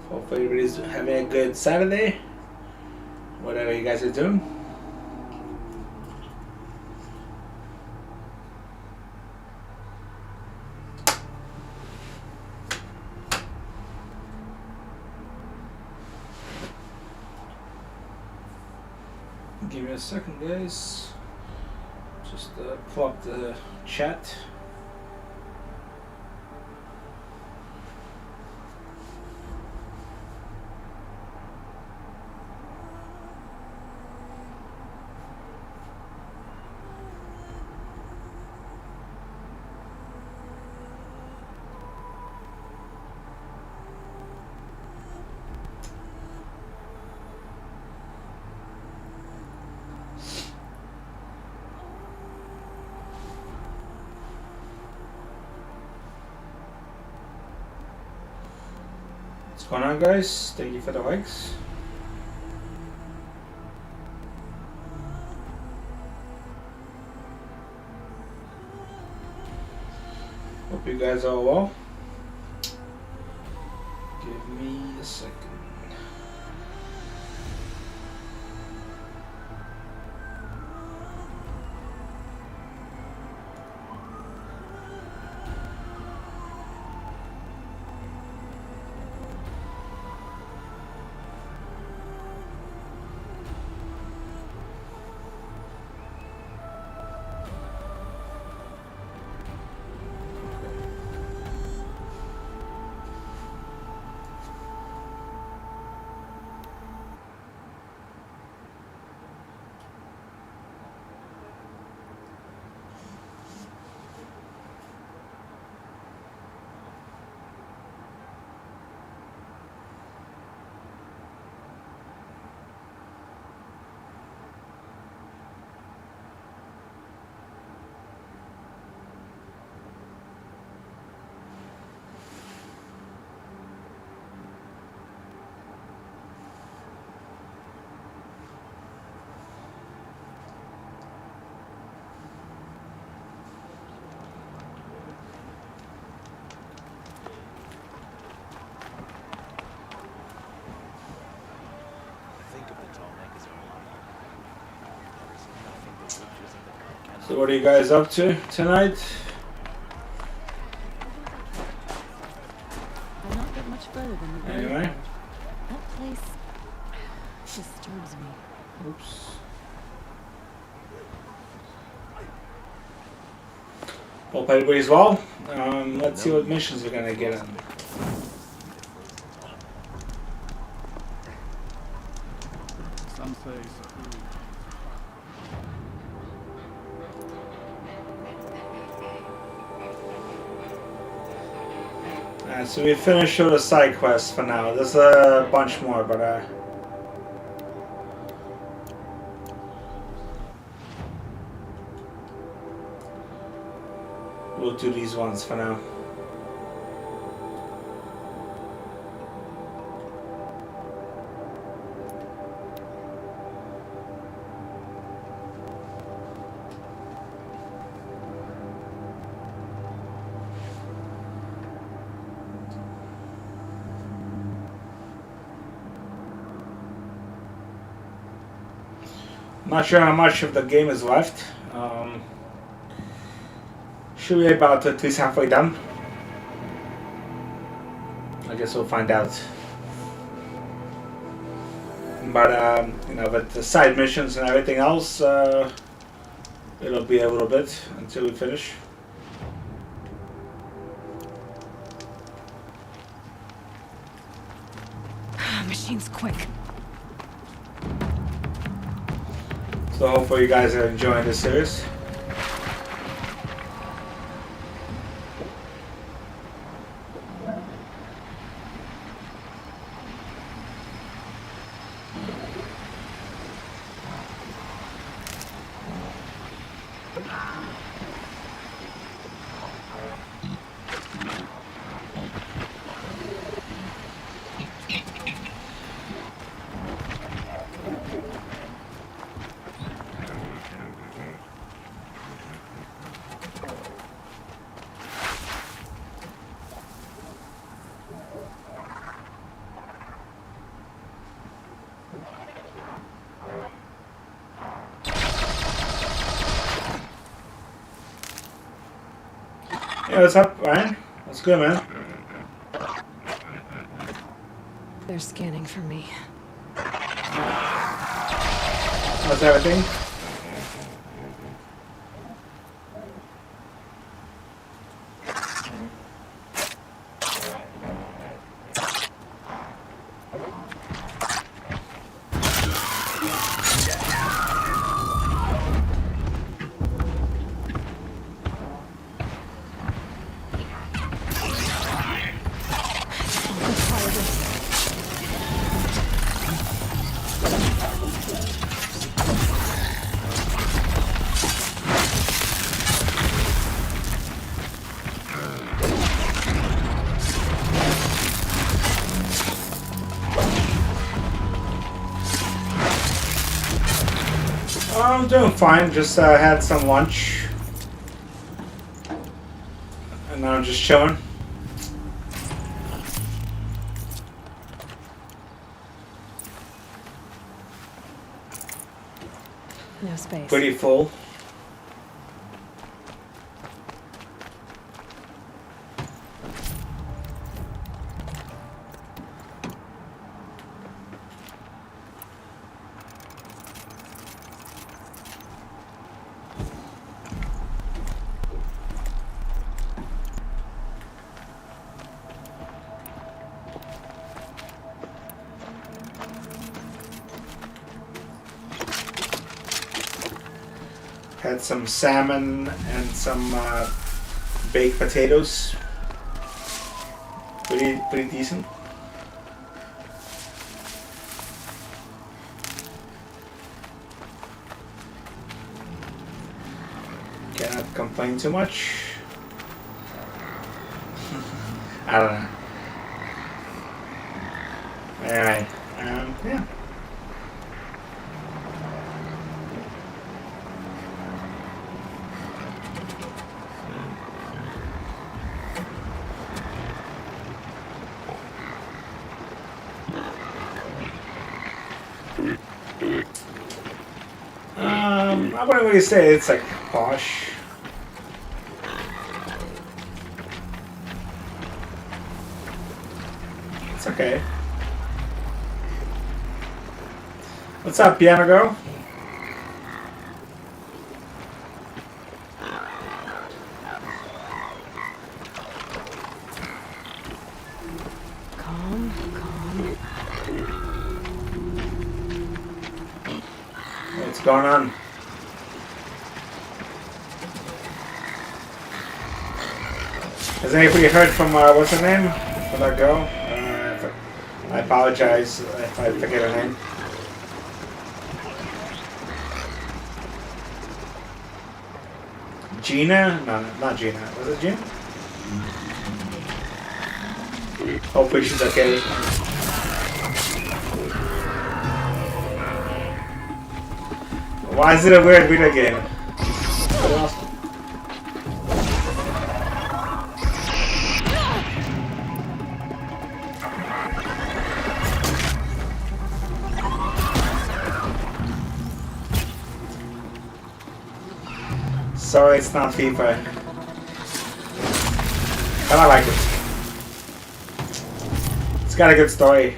Hopefully everybody's having a good Saturday. Whatever you guys are doing. Give me a second, guys. Just pull up the chat. What's going on, guys? Thank you for the likes. Hope you guys are well. Give me a second. So what are you guys up to tonight? I'll not get much further than the Anyway. That place disturbs me. Oops. Hope everybody's well. Let's see what missions we're gonna get on. Some say So we finished with the side quest for now. There's a bunch more, but we'll do these ones for now. Not sure how much of the game is left. Should be about at least halfway done. I guess we'll find out. But you know, with the side missions and everything else, it'll be a little bit until we finish. Machine's quick. So hopefully you guys are enjoying this series. Hey, what's up, Ryan? What's good, man? They're scanning for me. How's everything? I'm doing fine. Just had some lunch, and now I'm just chilling. No space. Pretty full. Had some salmon and some baked potatoes. Pretty decent. Cannot complain too much. I don't know. Alright. Yeah. I wouldn't really say it's like posh. It's okay. What's up, piano girl? Calm. What's going on? Has anybody heard from what's her name? From that girl? I apologize if I forget her name. Gina? No, not Gina. Was it Gina? Hopefully she's okay. Why is it a weird video game? Sorry, it's not FIFA. But I like it. It's got a good story.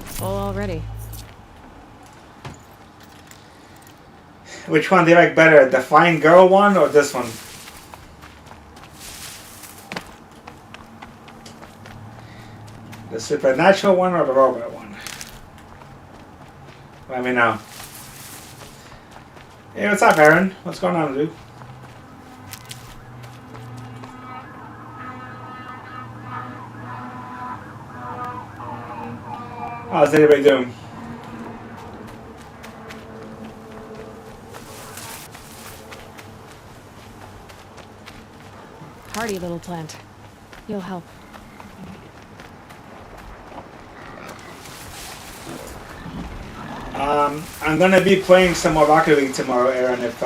Full already. Which one do you like better? The Fine Girl one or this one? The supernatural one or the robot one? Let me know. Hey, what's up, Aaron? What's going on, dude? How's everybody doing? Hardy little plant. You'll help. I'm gonna be playing some more Rocket League tomorrow, Aaron, if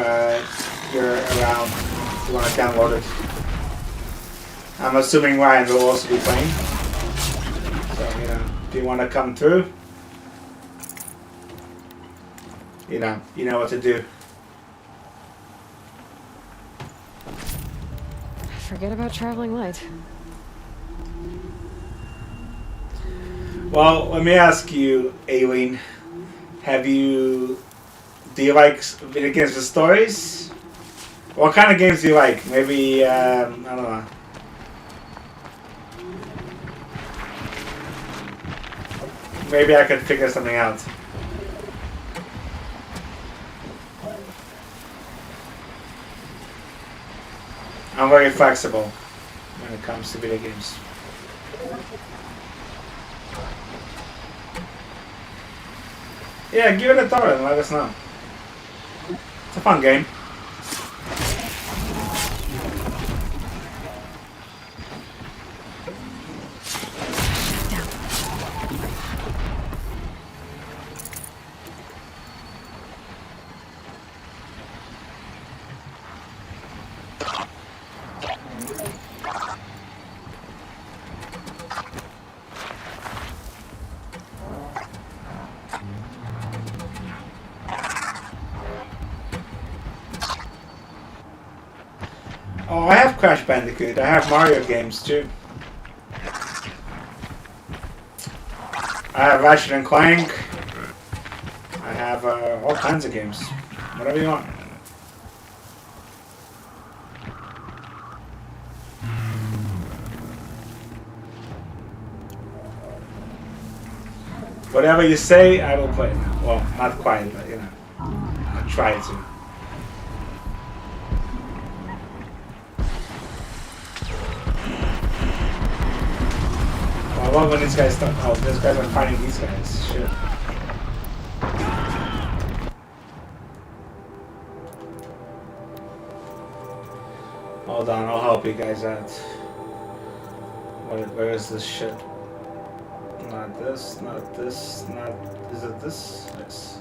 you're around. If you wanna download it. I'm assuming Ryan will also be playing. If you want to come through, you know what to do. Forget about traveling light. Well, let me ask you, Aileen. Do you like video games with stories? What kind of games do you like? Maybe, I don't know. Maybe I could figure something out. I'm very flexible when it comes to video games. Yeah, give it a thought and let us know. It's a fun game. Oh, I have Crash Bandicoot. I have Mario games too. I have Ratchet and Clank. I have all kinds of games. Whatever you want. Whatever you say, I will play. Well, not quite, but you know, I try to. I love when these guys start. Oh, these guys are fighting these guys. Shit. Hold on, I'll help you guys out. Where is this shit? Not this, not this, not. Is it this? Yes.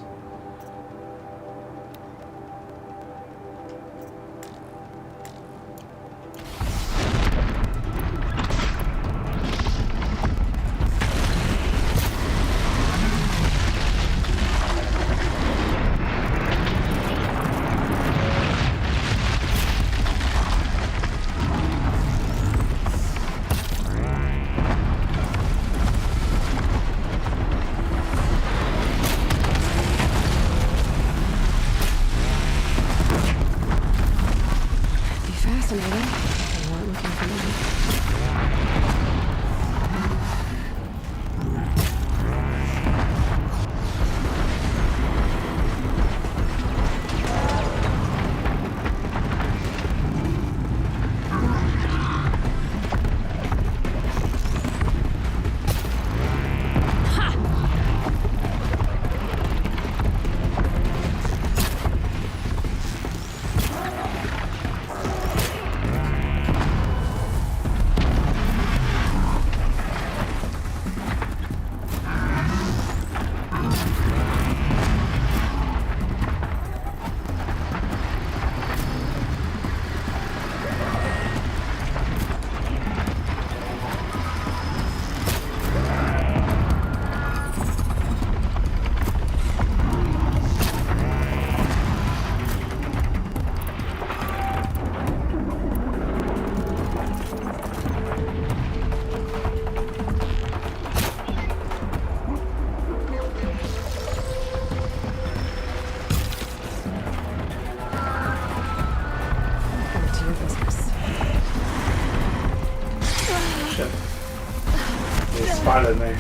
Spotted me.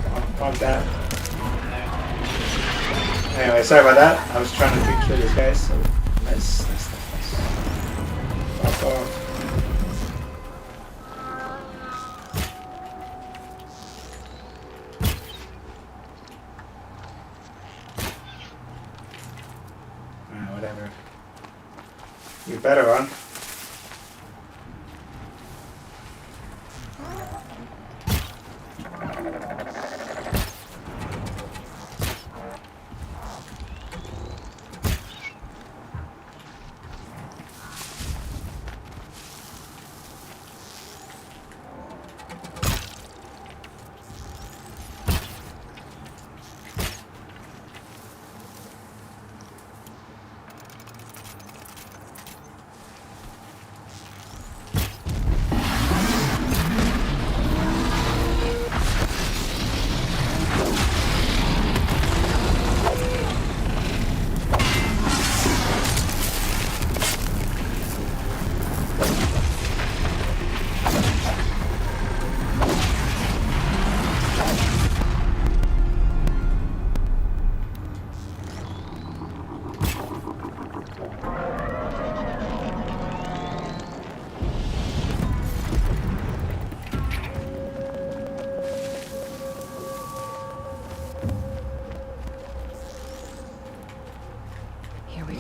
Oh, fuck that. Anyway, sorry about that. I was trying to picture these guys, so nice. Fuck off. Whatever. You better run.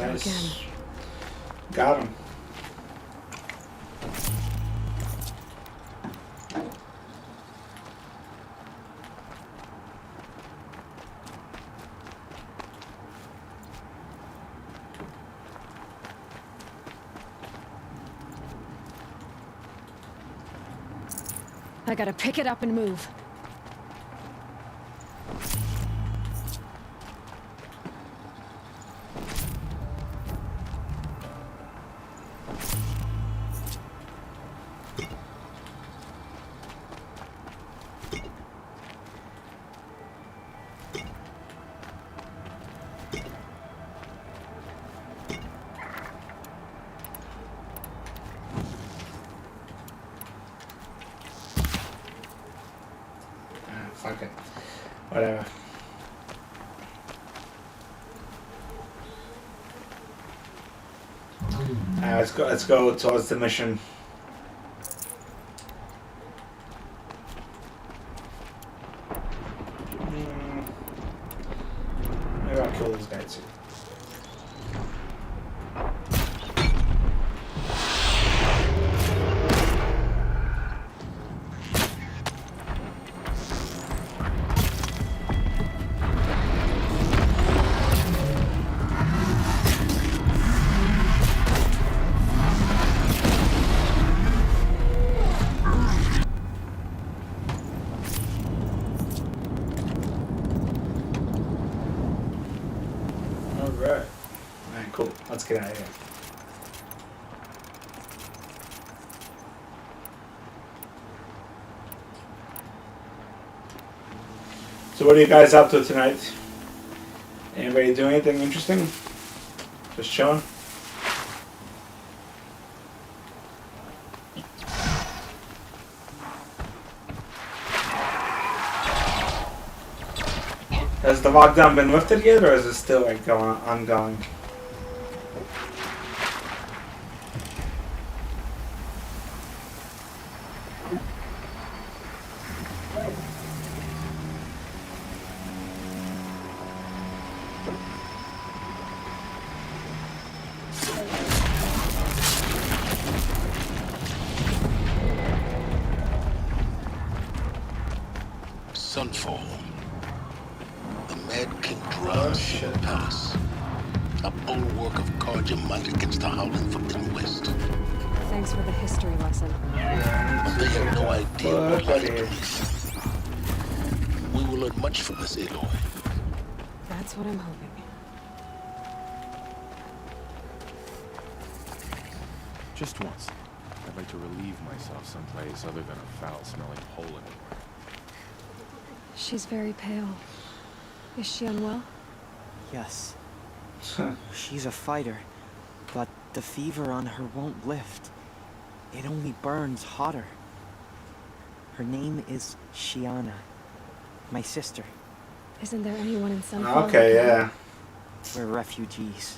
Nice. Got him. I gotta pick it up and move. Fuck it. Whatever. Let's go towards the mission. Maybe I'll kill this guy too. Alright, cool. Let's get out of here. So what are you guys up to tonight? Anybody doing anything interesting? Just chilling? Has the lockdown been lifted yet, or is it still like ongoing? Sunfall. The Mad King drums from the palace. A bulwark of cards your might against the howling forbidden west. Thanks for the history lesson. But they have no idea what lies beneath. We will learn much from this, Aloy. That's what I'm hoping. Just once. I'd like to relieve myself someplace other than a foul-smelling hole in it. She's very pale. Is she unwell? Yes. She's a fighter, but the fever on her won't lift. It only burns hotter. Her name is Shiana. My sister. Isn't there anyone in Sunfall? Okay, yeah. We're refugees.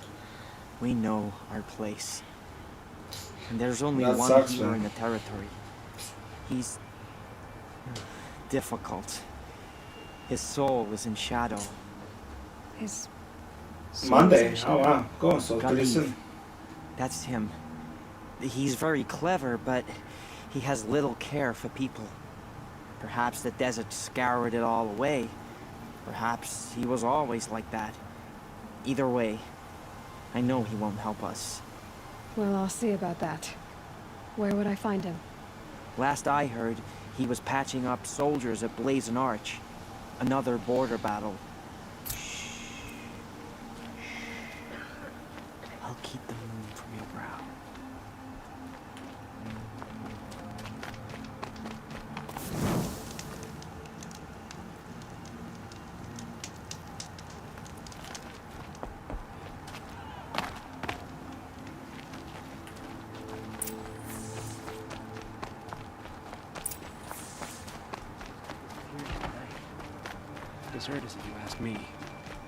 We know our place. And there's only That one sucks, healer man. in the territory. He's difficult. His soul is in shadow. His Monday. soul Oh is wow, go on. So pretty Gandhi. soon. That's him. He's very clever, but he has little care for people. Perhaps the desert scoured it all away. Perhaps he was always like that. Either way, I know he won't help us. Well, I'll see about that. Where would I find him? Last I heard, he was patching up soldiers at Blazon Arch. Another border battle. I'll keep the moon from your brow. Deserted, if you ask me.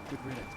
Good riddance.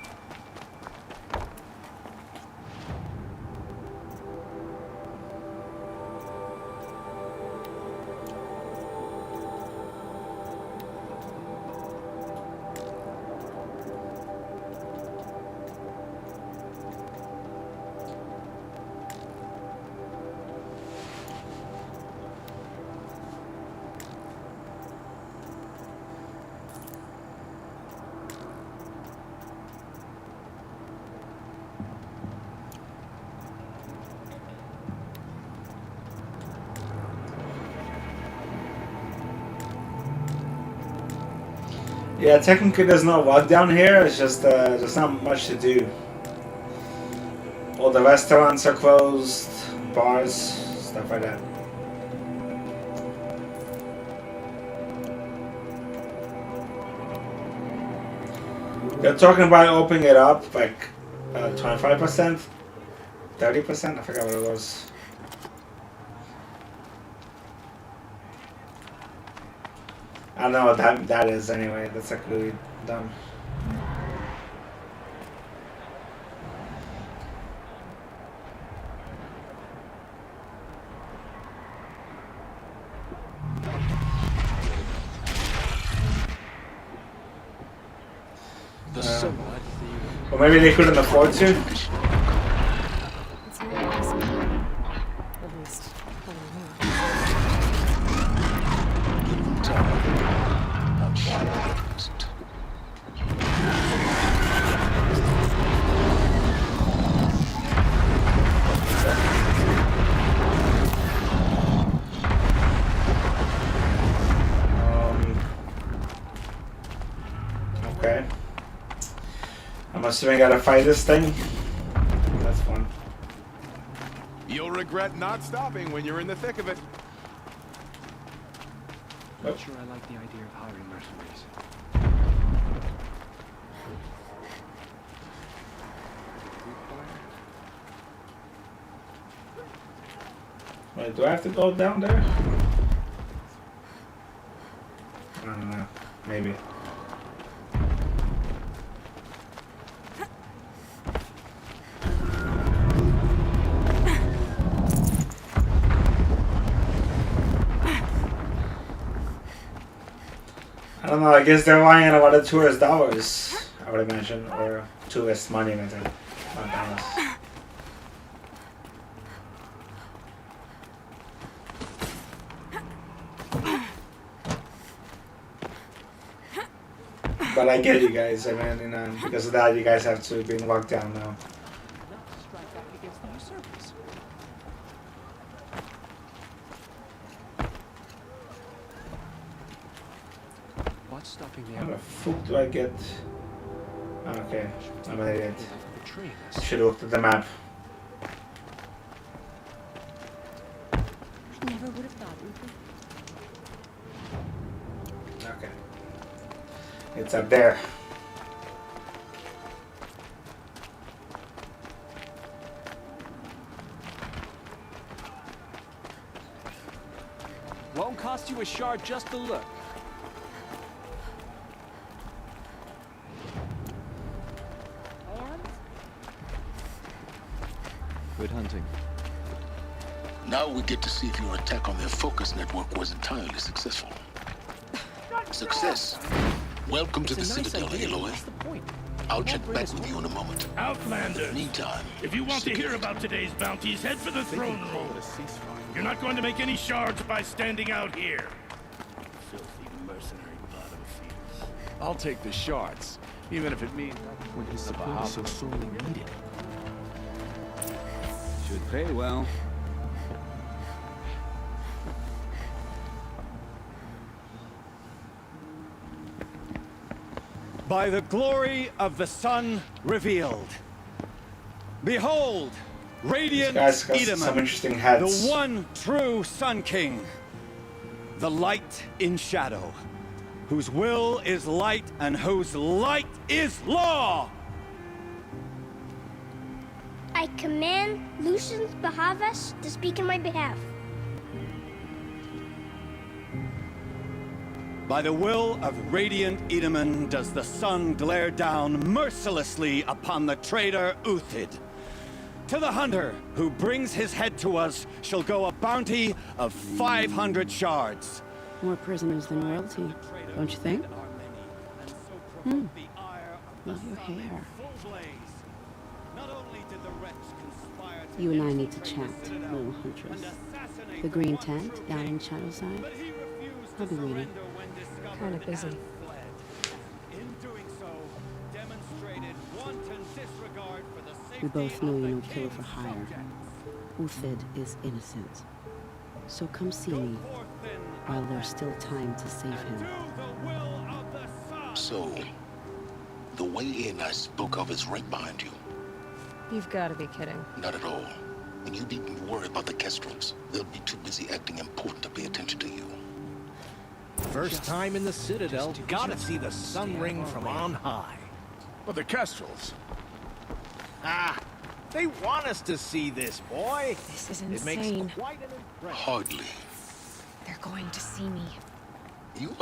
Yeah, technically there's no lockdown here. It's just there's not much to do. All the restaurants are closed, bars, stuff like that. They're talking about opening it up like 25%, 30%. I forgot what it was. I don't know what that is anyway. That's like really dumb. Or maybe they couldn't afford to. It's not possible. At least, I don't know. Okay. I'm assuming I gotta fight this thing. That's fun. You'll regret not stopping when you're in the thick of it. I'm not sure I like the idea of hiring mercenaries. Wait, do I have to go down there? I don't know. Maybe. I don't know, I guess they're relying on a lot of tourist dollars, I would imagine, or tourist money, rather, not dollars. But I get you guys, I mean, you know, because of that, you guys have to be in lockdown now. Strike back against the usurpers. What's stopping the How the fuck do I get... Okay, I'm an idiot. betraying us? Should have looked at the map. Never would have thought, Uther. Okay. It's up there. Won't cost you a shard just to look. Good hunting. Now we get to see if your attack on their focus network was entirely successful. Success. Welcome to the Citadel, Aloy. What's the point? I'll check back with you in a moment. In Outlander, the meantime, if you want to stick hear with it. about today's bounties, head for the They throne can call room. it a ceasefire. You're not going to make any shards by standing out here. Filthy mercenary bottom feeders. I'll take the shards, even if it means When his support is so sorely needed. Should pay well. By the glory of the sun revealed. Behold, radiant Guys got some Edaman, interesting hats. the one true Sun King, the light in shadow, whose will is light and whose light is law. I command Lucius Bahavas to speak in my behalf. By the will of radiant Edaman does the sun glare down mercilessly upon the traitor Uthid. To the hunter who brings his head to us shall go a bounty of 500 shards. More prisoners than royalty, don't you think? Love your hair. You and I need to chat, little huntress. The green tent down in Shadowside. I'll be waiting. Kind of busy. We both know you're no killer for hire. Uthid is innocent. So come see me while there's still time to save him. So, the way in I spoke of is right behind you. You've got to be kidding. Not at all. And you needn't worry about the Kestrels. They'll be too busy acting important to pay attention to you. First time in the Citadel, gotta see the sun ring from on high. But the Kestrels. Ah, they want us to see this, boy. This is It makes insane. quite an impression. Hardly. They're going to see me. You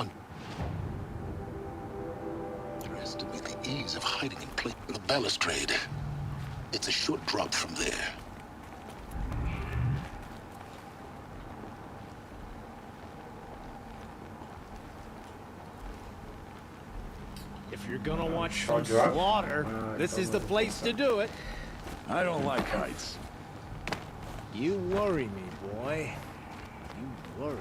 underestimate the ease of hiding in plain the balustrade. It's a short drop from there. If you're gonna watch Short some drop? slaughter, this is the place to do it. I don't like heights. You worry me, boy. You worry me.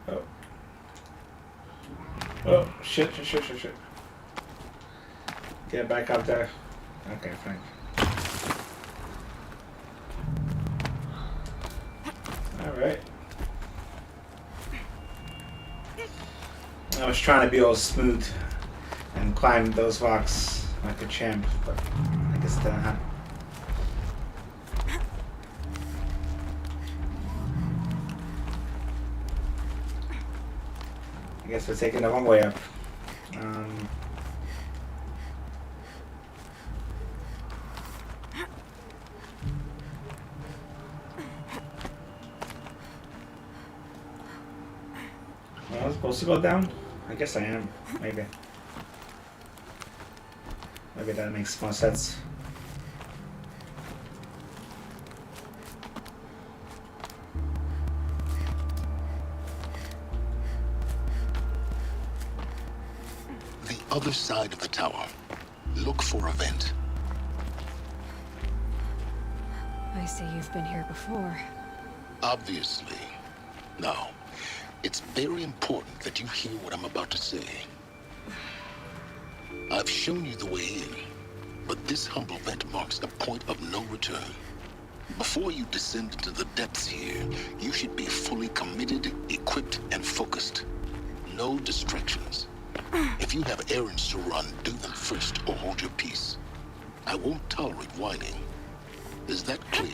Oh. Oh, shit. Get back up there. Okay, fine. Alright. I was trying to be all smooth and climb those rocks like a champ, but I guess it didn't happen. I guess we're taking the wrong way up. Am I supposed to go down? I guess I am. Maybe. Maybe that makes more sense. The other side of the tower. Look for a vent. I see you've been here before. Obviously. Now, it's very important that you hear what I'm about to say. I've shown you the way in, but this humble vent marks a point of no return. Before you descend into the depths here, you should be fully committed, equipped, and focused. No distractions. If you have errands to run, do them first or hold your peace. I won't tolerate whining. Is that clear?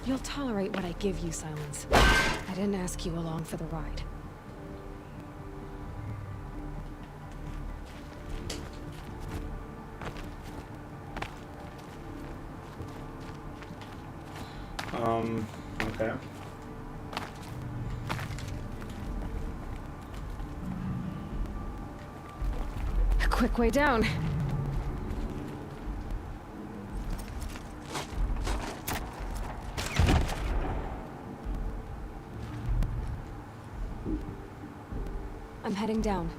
You'll tolerate what I give you, Silence. I didn't ask you along for the ride. Okay. A quick way down. I'm heading down.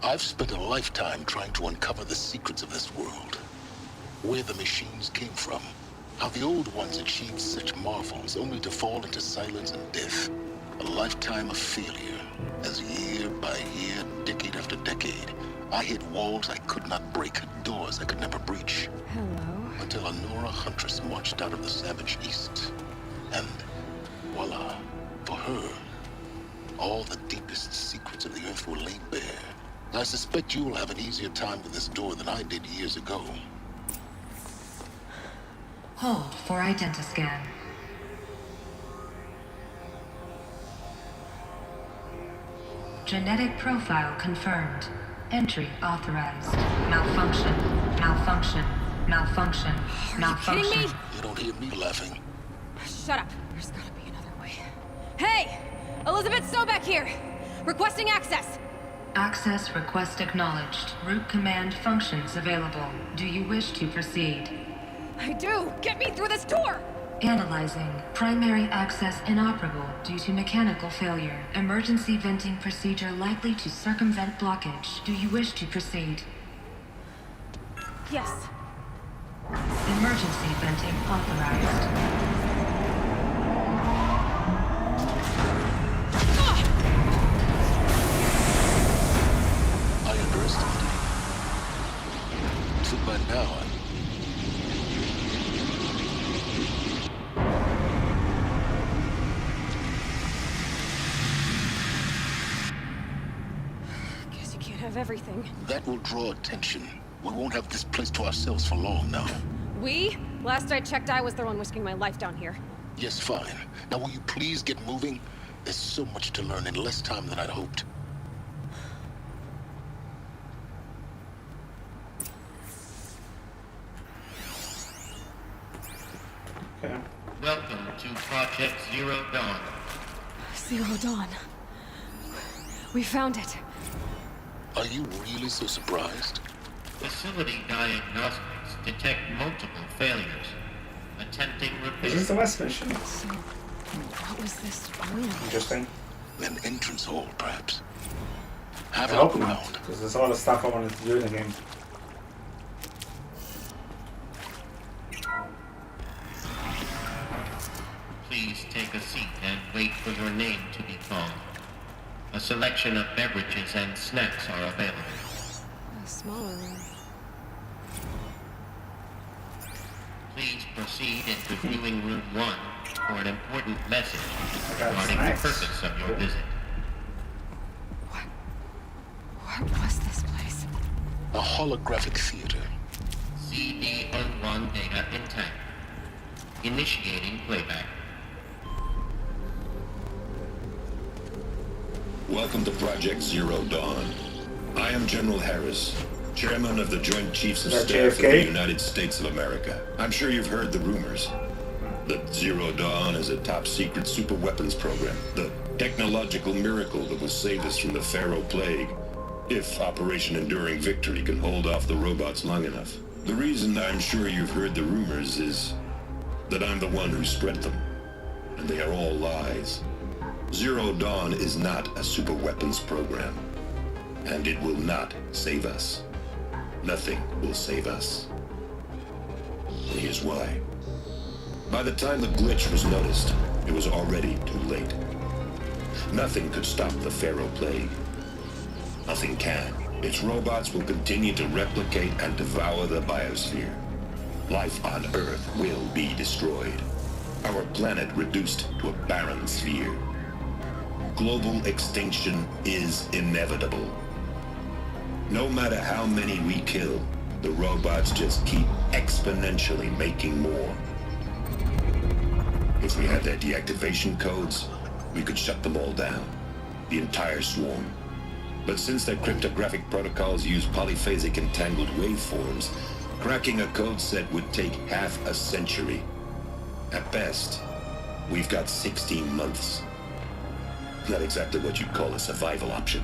I've spent a lifetime trying to uncover the secrets of this world. Where the machines came from. How the old ones achieved such marvels only to fall into silence and death. A lifetime of failure. As year by year, decade after decade, I hit walls I could not break, doors I could never breach. Hello. Until a Nora huntress marched out of the savage east. And voila, for her, all the deepest secrets of the earth were laid bare. I suspect you will have an easier time with this door than I did years ago. Hold for identiscan. Genetic profile confirmed. Entry authorized. Malfunction. Malfunction. Malfunction. Malfunction. Kidding me? You don't hear me laughing. Shut up. There's gotta be another way. Hey! Elizabeth Sobeck here! Requesting access! Access request acknowledged. Root command functions available. Do you wish to proceed? I do! Get me through this door! Analyzing. Primary access inoperable due to mechanical failure. Emergency venting procedure likely to circumvent blockage. Do you wish to proceed? Yes. Emergency venting authorized. I underestimated you. So by now, of everything. That will draw attention. We won't have this place to ourselves for long now. We? Last I checked, I was the one risking my life down here. Yes, fine. Now will you please get moving? There's so much to learn in less time than I'd hoped. Okay. Welcome to Project Zero Dawn. Zero Dawn. We found it. Are you really so surprised? Facility diagnostics detect multiple failures. Attempting repair. Is this the West mission? So, what was this room? Interesting. An entrance hall, perhaps. I Have a hope look not, around. because there's a lot of stuff I wanted to do in the game. Please take a seat and wait for your name to be called. A selection of beverages and snacks are available. A smaller room. Please proceed into viewing room 1 for an important message got regarding the snacks. purpose of your visit. What was this place? A holographic theater. CD01 data intact. Initiating playback. Welcome to Project Zero Dawn. I am General Harris, Chairman of the Joint Chiefs of Is that Staff of JFK? the United States of America. I'm sure you've heard the rumors that Zero Dawn is a top-secret superweapons program, the technological miracle that will save us from the Pharaoh Plague, if Operation Enduring Victory can hold off the robots long enough. The reason I'm sure you've heard the rumors is that I'm the one who spread them, and they are all lies. Zero Dawn is not a superweapons program, and it will not save us. Nothing will save us. And here's why. By the time the glitch was noticed, it was already too late. Nothing could stop the Pharaoh Plague. Nothing can. Its robots will continue to replicate and devour the biosphere. Life on Earth will be destroyed. Our planet reduced to a barren sphere. Global extinction is inevitable. No matter how many we kill, the robots just keep exponentially making more. If we had their deactivation codes, we could shut them all down. The entire swarm. But since their cryptographic protocols use polyphasic entangled waveforms, cracking a code set would take half a century. At best, we've got 16 months. Not exactly what you'd call a survival option.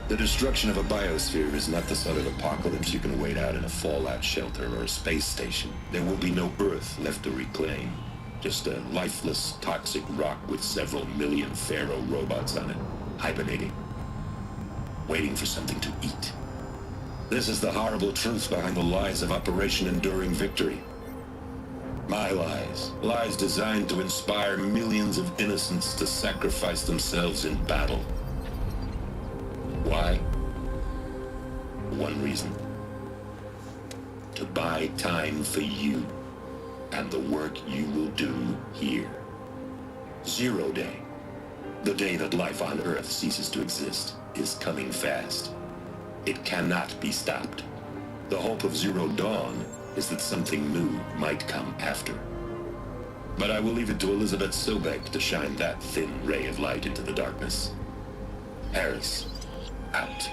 The destruction of a biosphere is not the sort of apocalypse you can wait out in a fallout shelter or a space station. There will be no Earth left to reclaim. Just a lifeless, toxic rock with several million Pharaoh robots on it, hibernating, waiting for something to eat. This is the horrible truth behind the lies of Operation Enduring Victory. My lies. Lies designed to inspire millions of innocents to sacrifice themselves in battle. Why? One reason. To buy time for you and the work you will do here. Zero Day, the day that life on Earth ceases to exist, is coming fast. It cannot be stopped. The hope of Zero Dawn is that something new might come after. But I will leave it to Elizabeth Sobek to shine that thin ray of light into the darkness. Harris, out.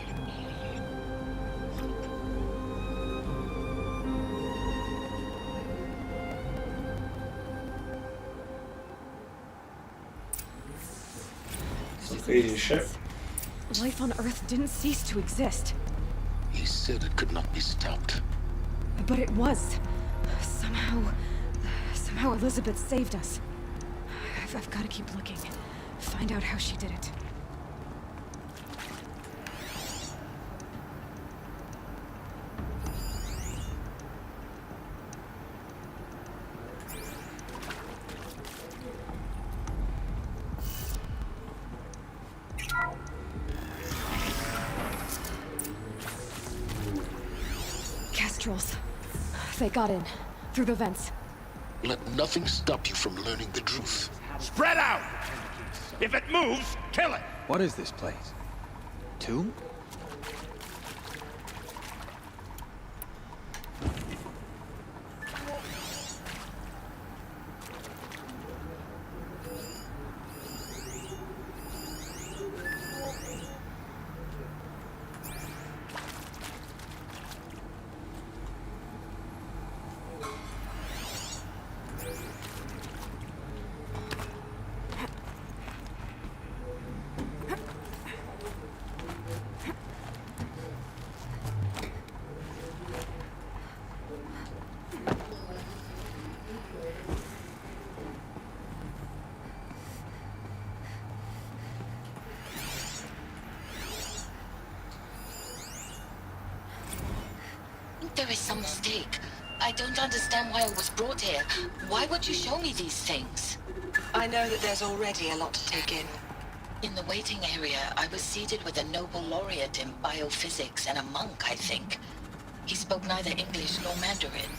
Some crazy shit. Life on Earth didn't cease to exist. He said it could not be stopped. But it was. Somehow Elizabeth saved us. I've got to keep looking. Find out how she did it. Kestrels. They got in. Through the vents. Let nothing stop you from learning the truth. Spread out! If it moves, kill it! What is this place? Tomb? There is some mistake. I don't understand why I was brought here. Why would you show me these things? I know that there's already a lot to take in. In the waiting area, I was seated with a Nobel laureate in biophysics and a monk, I think. He spoke neither English nor Mandarin.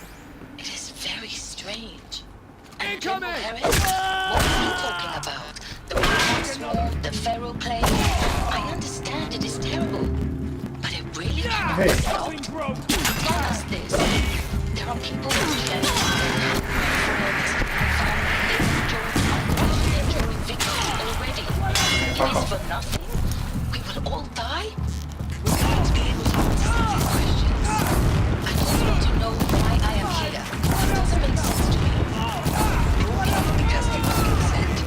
It is very strange. And General Harris? What are you talking about? The Wuhan swarm, the Pharaoh plague? I understand it is terrible. But it really cannot be stopped. Tell us this. There are people who share enduring victory already. It is for nothing. We will all die? We're going to be able to answer some of these questions. I just want to know why I am here. It doesn't make sense to me. You're here because they must consent.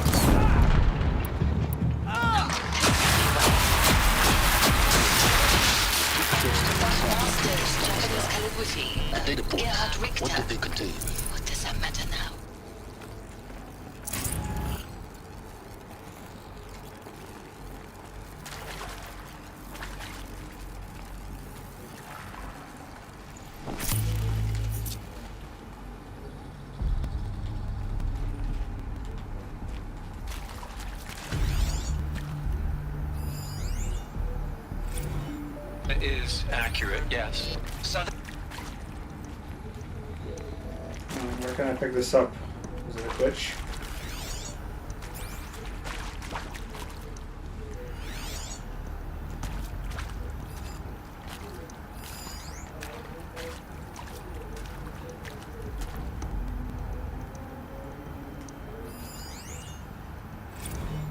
Masters, Japanese calligraphy. The data points. Gerhard Richter. What did they contain? What does that matter now? Is accurate, yes. So Where can I pick this up? Is it a glitch?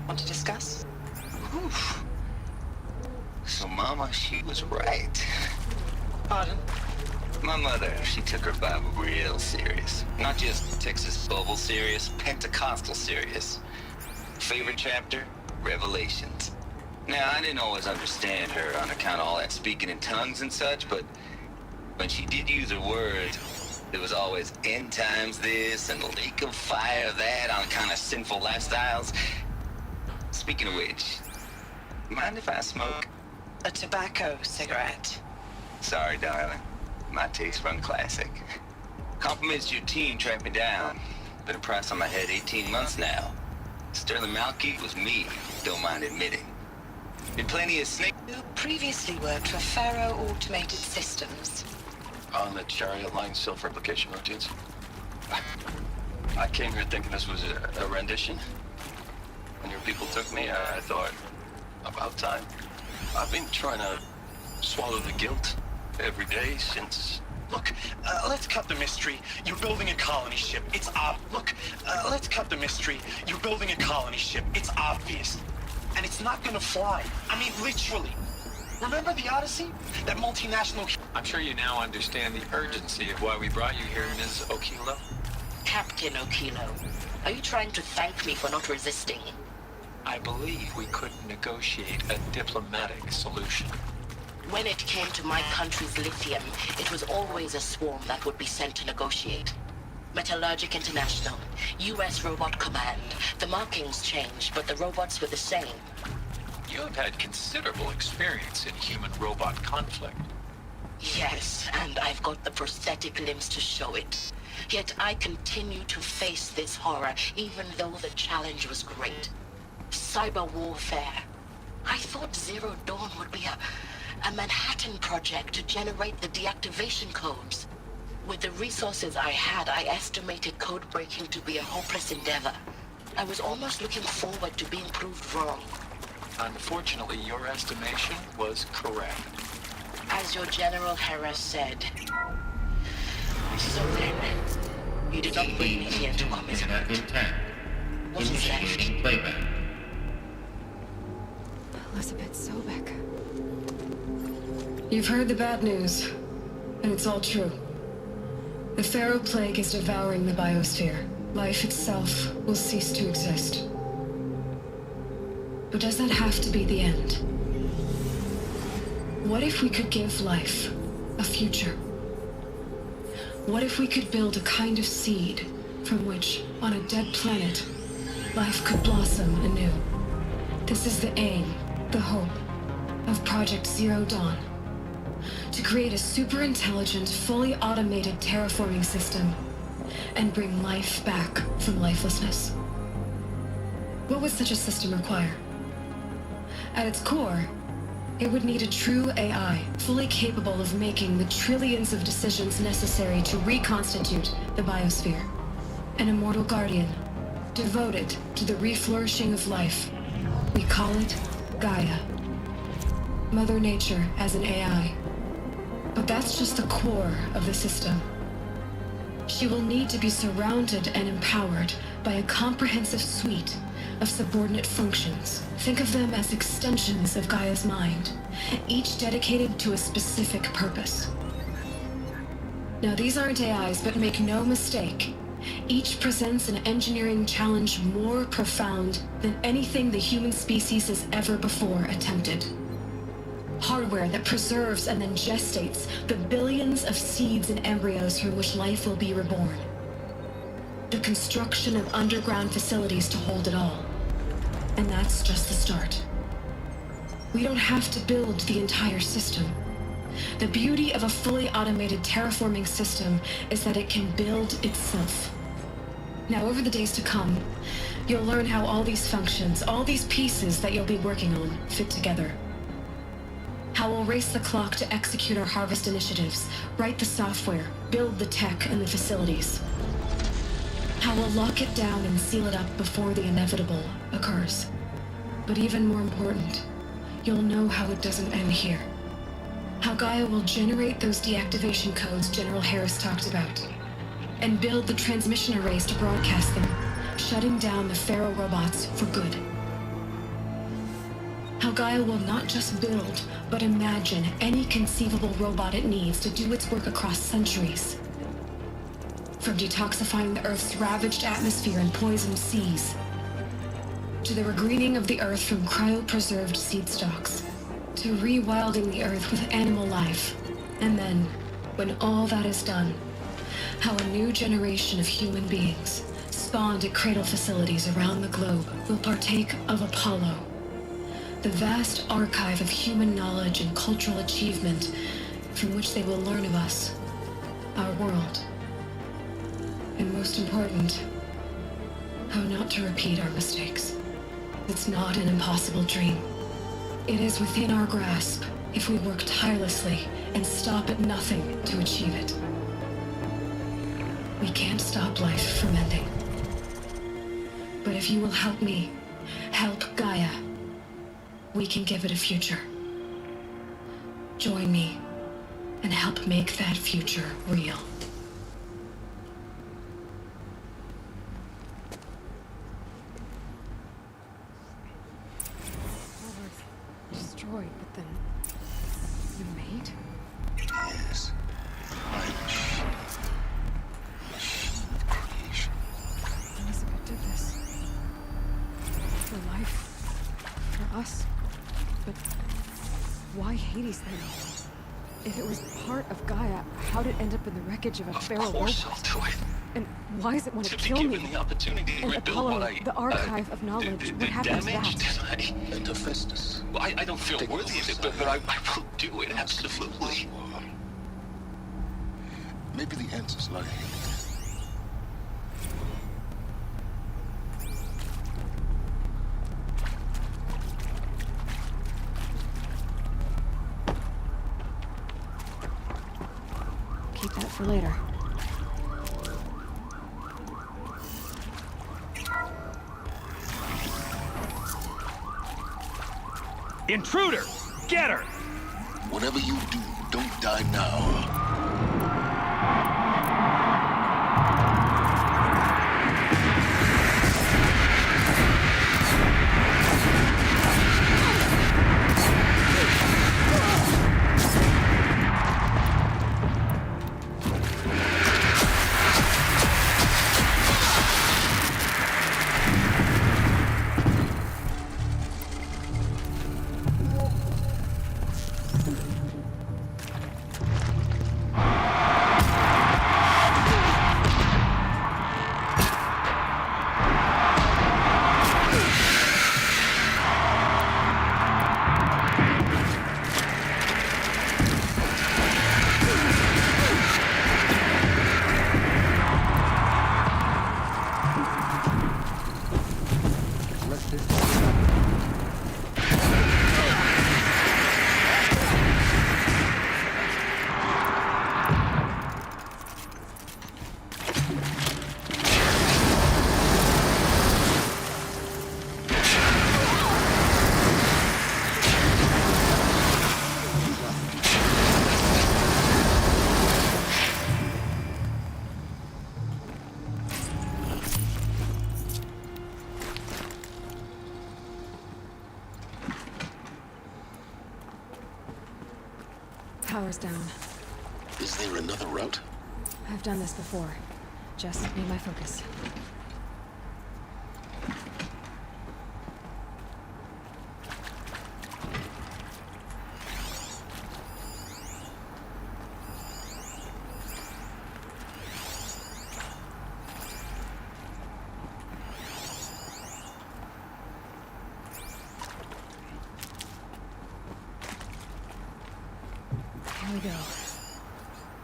Want to discuss? Oof. So Mama, she was right. Pardon? My mother, she took her Bible real serious. Not just Texas Bible serious, Pentecostal serious. Favorite chapter? Revelations. Now, I didn't always understand her on account of all that speaking in tongues and such, but when she did use her words, there was always end times this and lake of fire that on kind of sinful lifestyles. Speaking of which, mind if I smoke? A tobacco cigarette. Sorry, darling. My taste run classic. Compliments to your team tracked me down. Been a price on my head 18 months now. Sterling Malky was me, don't mind admitting. Did plenty of snake... You previously worked for Pharaoh Automated Systems. on the chariot line self-replication routines. I came here thinking this was a rendition. When your people took me, I thought, about time. I've been trying to swallow the guilt every day since... Look, let's cut the mystery. You're building a colony ship. It's Look, let's cut the mystery. You're building a colony ship. It's obvious. And it's not gonna fly. I mean, literally. Remember the Odyssey? That multinational... I'm sure you now understand the urgency of why we brought you here, Ms. Okilo. Captain Okilo, are you trying to thank me for not resisting? I believe we could negotiate a diplomatic solution. When it came to my country's lithium, it was always a swarm that would be sent to negotiate. Metallurgic International, U.S. Robot Command. The markings changed, but the robots were the same. You have had considerable experience in human-robot conflict. Yes, and I've got the prosthetic limbs to show it. Yet I continue to face this horror, even though the challenge was great. Cyber warfare. I thought Zero Dawn would be a Manhattan project to generate the deactivation codes. With the resources I had, I estimated code breaking to be a hopeless endeavor. I was almost looking forward to being proved wrong. Unfortunately, your estimation was correct. As your General Harris said. So then, you did not bring me here to commiserate. What is left? Playback. Elizabeth Sobek. You've heard the bad news, and it's all true. The Pharaoh Plague is devouring the biosphere. Life itself will cease to exist. But does that have to be the end? What if we could give life a future? What if we could build a kind of seed from which, on a dead planet, life could blossom anew? This is the aim, the hope, of Project Zero Dawn. to create a super intelligent, fully automated terraforming system and bring life back from lifelessness. What would such a system require? At its core, it would need a true AI, fully capable of making the trillions of decisions necessary to reconstitute the biosphere. An immortal guardian, devoted to the reflourishing of life. We call it Gaia. Mother Nature as an AI. But that's just the core of the system. She will need to be surrounded and empowered by a comprehensive suite of subordinate functions. Think of them as extensions of Gaia's mind, each dedicated to a specific purpose. Now, these aren't AIs, but make no mistake, each presents an engineering challenge more profound than anything the human species has ever before attempted. Hardware that preserves and then gestates the billions of seeds and embryos from which life will be reborn. The construction of underground facilities to hold it all. And that's just the start. We don't have to build the entire system. The beauty of a fully automated terraforming system is that it can build itself. Now, over the days to come, you'll learn how all these functions, all these pieces that you'll be working on, fit together. How we'll race the clock to execute our harvest initiatives, write the software, build the tech and the facilities. How we'll lock it down and seal it up before the inevitable occurs. But even more important, you'll know how it doesn't end here. How Gaia will generate those deactivation codes General Harris talked about, and build the transmission arrays to broadcast them, shutting down the Pharaoh robots for good. How Gaia will not just build, but imagine any conceivable robot it needs to do its work across centuries. From detoxifying the Earth's ravaged atmosphere and poisoned seas, to the regreening of the Earth from cryopreserved seed stalks, to rewilding the Earth with animal life. And then, when all that is done, how a new generation of human beings, spawned at cradle facilities around the globe, will partake of Apollo, the vast archive of human knowledge and cultural achievement from which they will learn of us, our world. And most important, how not to repeat our mistakes. It's not an impossible dream. It is within our grasp if we work tirelessly and stop at nothing to achieve it. We can't stop life from ending. But if you will help me, help Gaia, we can give it a future. Join me and help make that future real. Destroyed, but then you made? Yes. Machine of creation. Elizabeth did this. For life. For us. But why Hades then? If it was part of Gaia, how'd it end up in the wreckage of a Pharaoh robot? Of course I'll do it. And why is it want to To be kill me? given the opportunity to And rebuild Apollo, what I... the archive of knowledge, what happened to damaged, that? And Hephaestus. Well, I don't feel worthy of it, but I will do it, absolutely. Maybe the answers lie here. Keep that for later. Intruder! Get her! Whatever you do, don't die now. Power's down. Is there another route? I've done this before. Just need my focus. Here we go.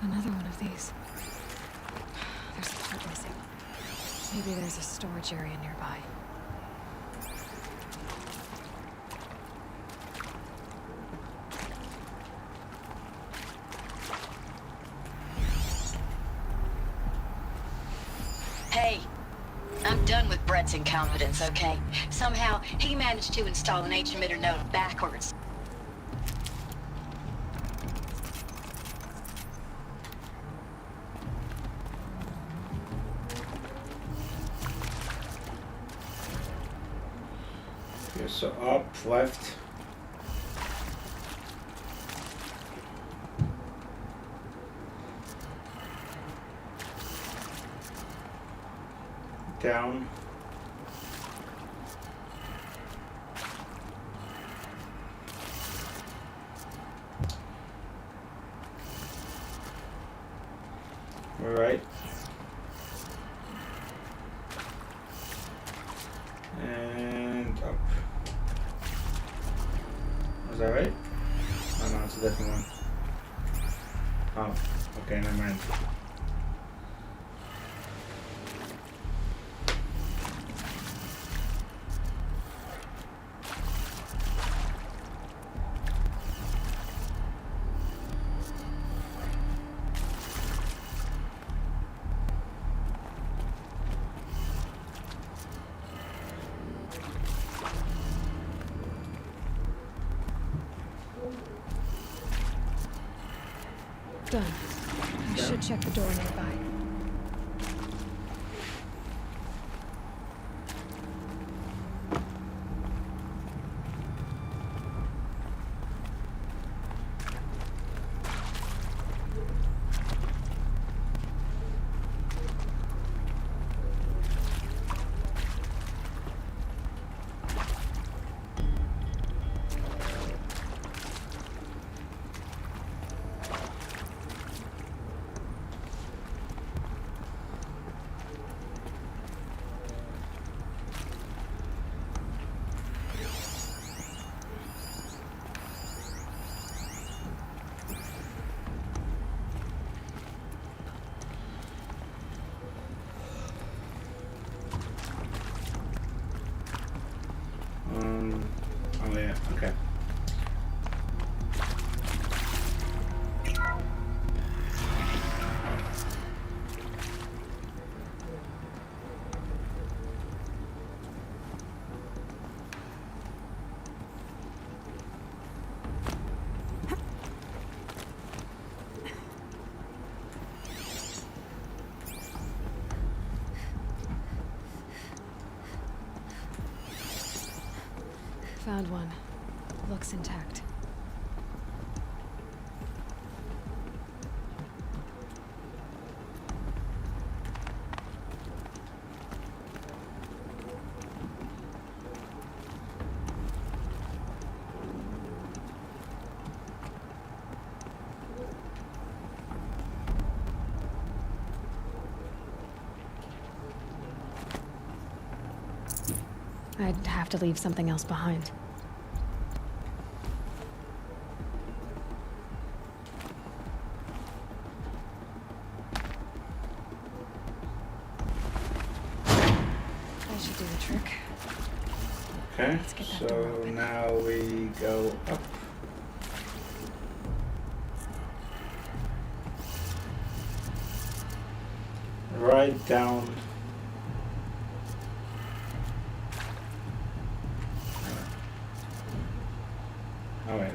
Another one of these. There's a part missing. Maybe there's a storage area nearby. Hey, I'm done with Brett's incompetence, okay? Somehow, he managed to install an H-emitter node backwards. Okay, so up, left. Down. Right. And up. Was that right? Oh no, it's a different one. Oh, okay, never mind. Done. I should check the door nearby. Oh yeah, okay. Found one. Looks intact. I'd have to leave something else behind. That should do the trick. Okay. Okay, so now we go up. Right down. Oh wait.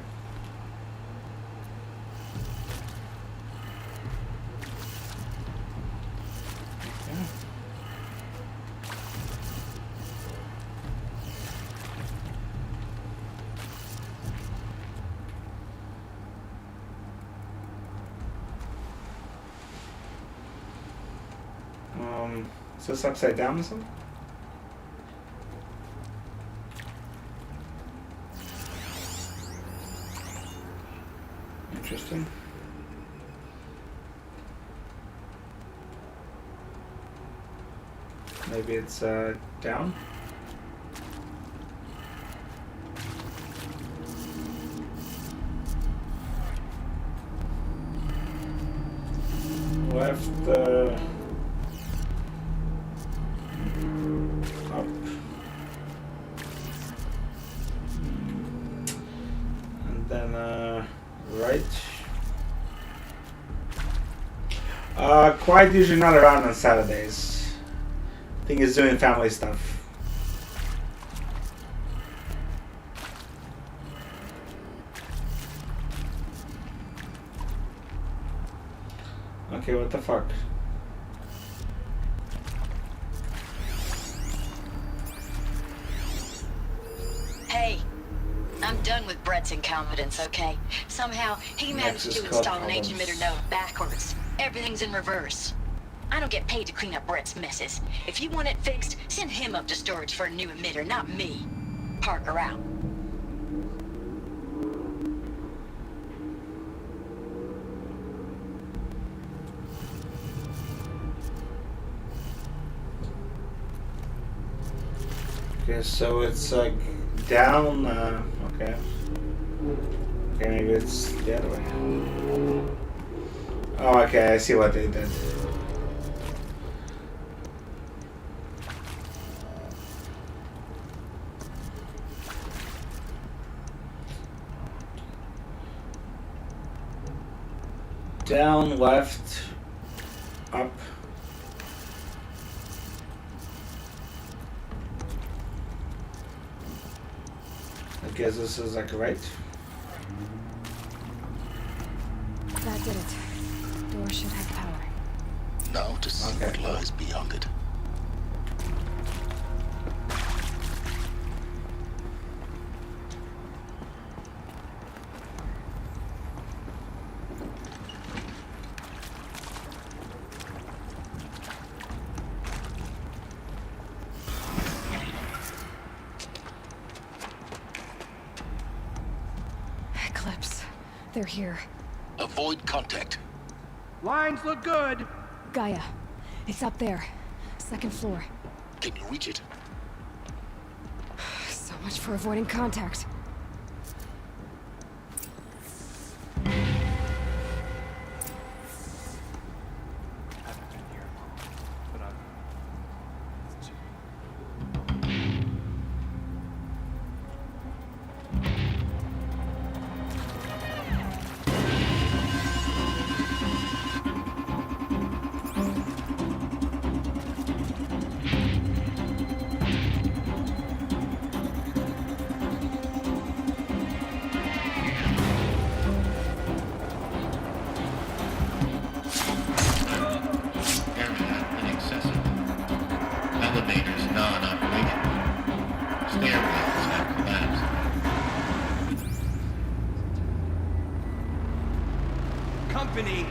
Is this upside down or something? Interesting. Maybe it's down? Left, up. And then, right. Quiet usually not around on Saturdays. I think he's doing family stuff. Okay, what the fuck? Hey, I'm done with Brett's incompetence, okay? Somehow, he managed to install an H emitter node backwards. Everything's in reverse. I don't get paid to clean up Brett's messes. If you want it fixed, send him up to storage for a new emitter, not me. Parker out. Okay, so it's like down, okay. Okay, maybe it's the other way. Oh, okay, I see what they did. Down, left, up. I guess this is like right. That did it. Door should have power. Now to see what lies beyond it. They're here. Avoid contact. Lines look good. Gaia. It's up there. Second floor. Can you reach it? So much for avoiding contact. Company.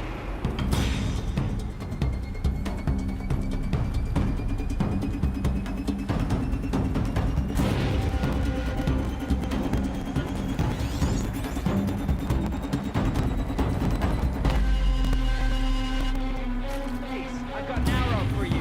I've got an arrow for you.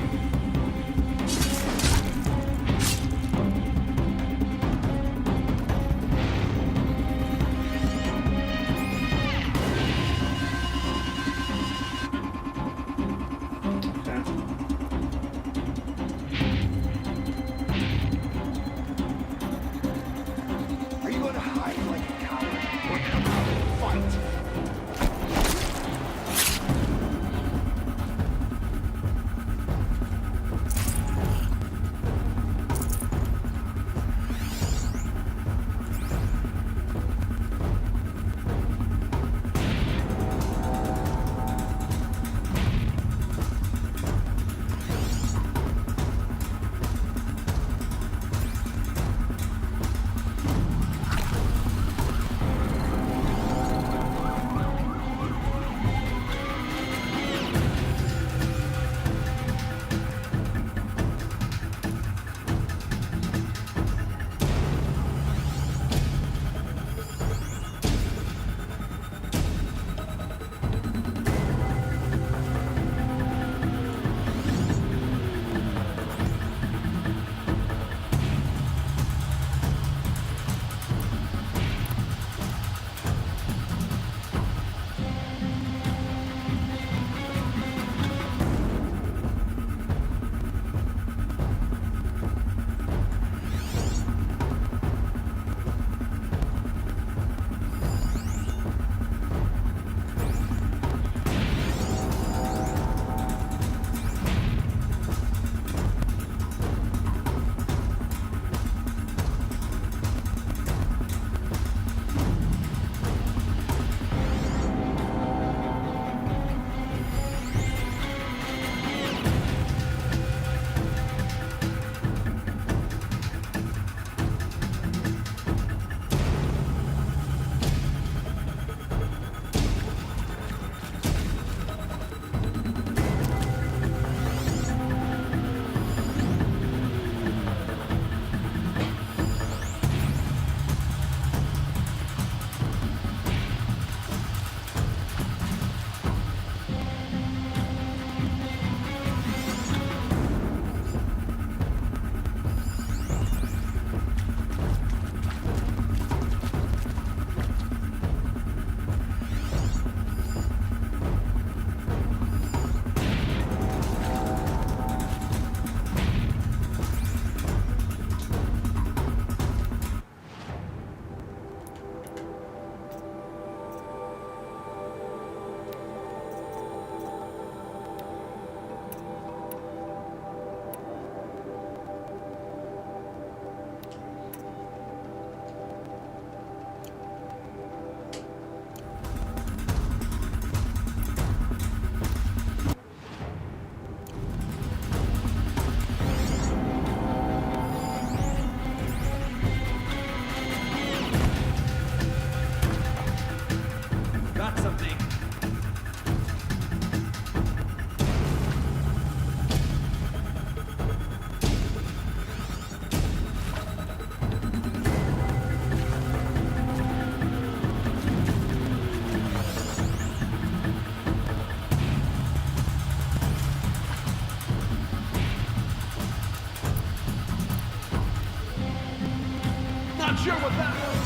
sure what that was.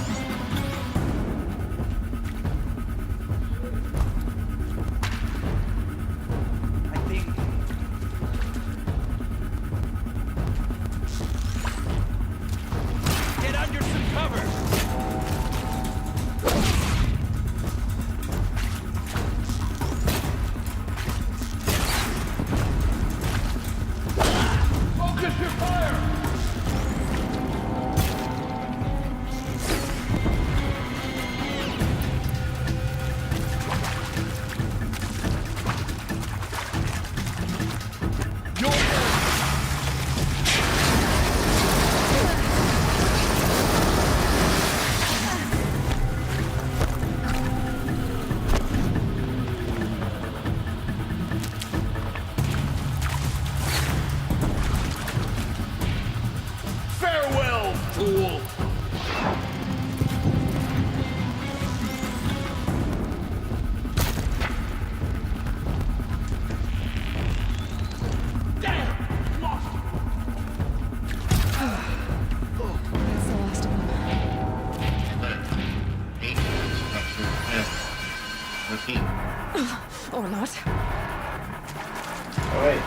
Get under some cover! Focus your fire! Farewell, fool! Damn! Lost it! That's the last of them. Repeat. Or not. Oh, wait.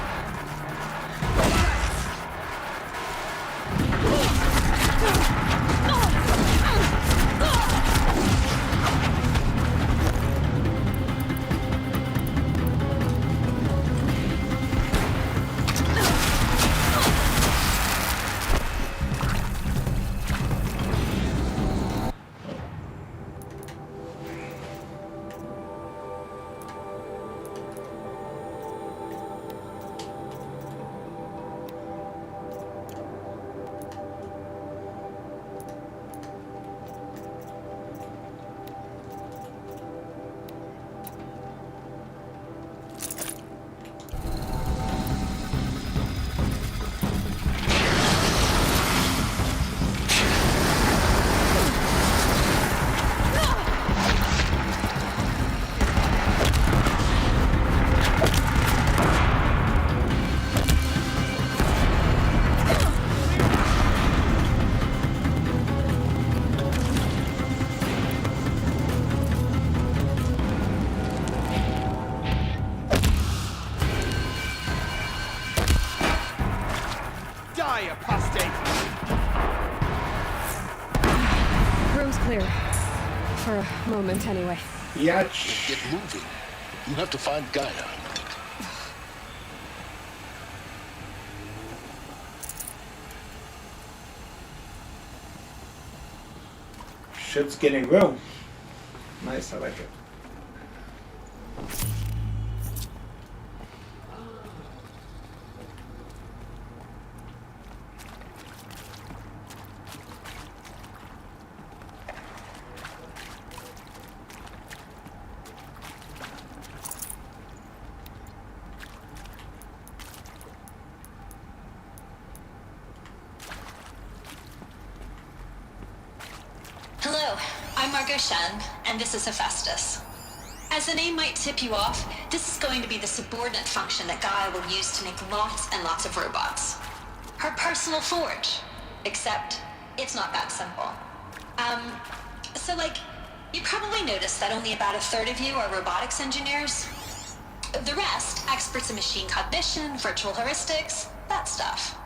Die, apostate! Room's clear. For a moment, anyway. Yeah. Get moving. You have to find Gaia. Shit's getting real. Nice, I like it. Hello, I'm Margot Shen, and this is Hephaestus. As the name might tip you off, this is going to be the subordinate function that Gaia will use to make lots and lots of robots. Her personal forge. Except, it's not that simple. You probably noticed that only about a third of you are robotics engineers. The rest, experts in machine cognition, virtual heuristics, that stuff.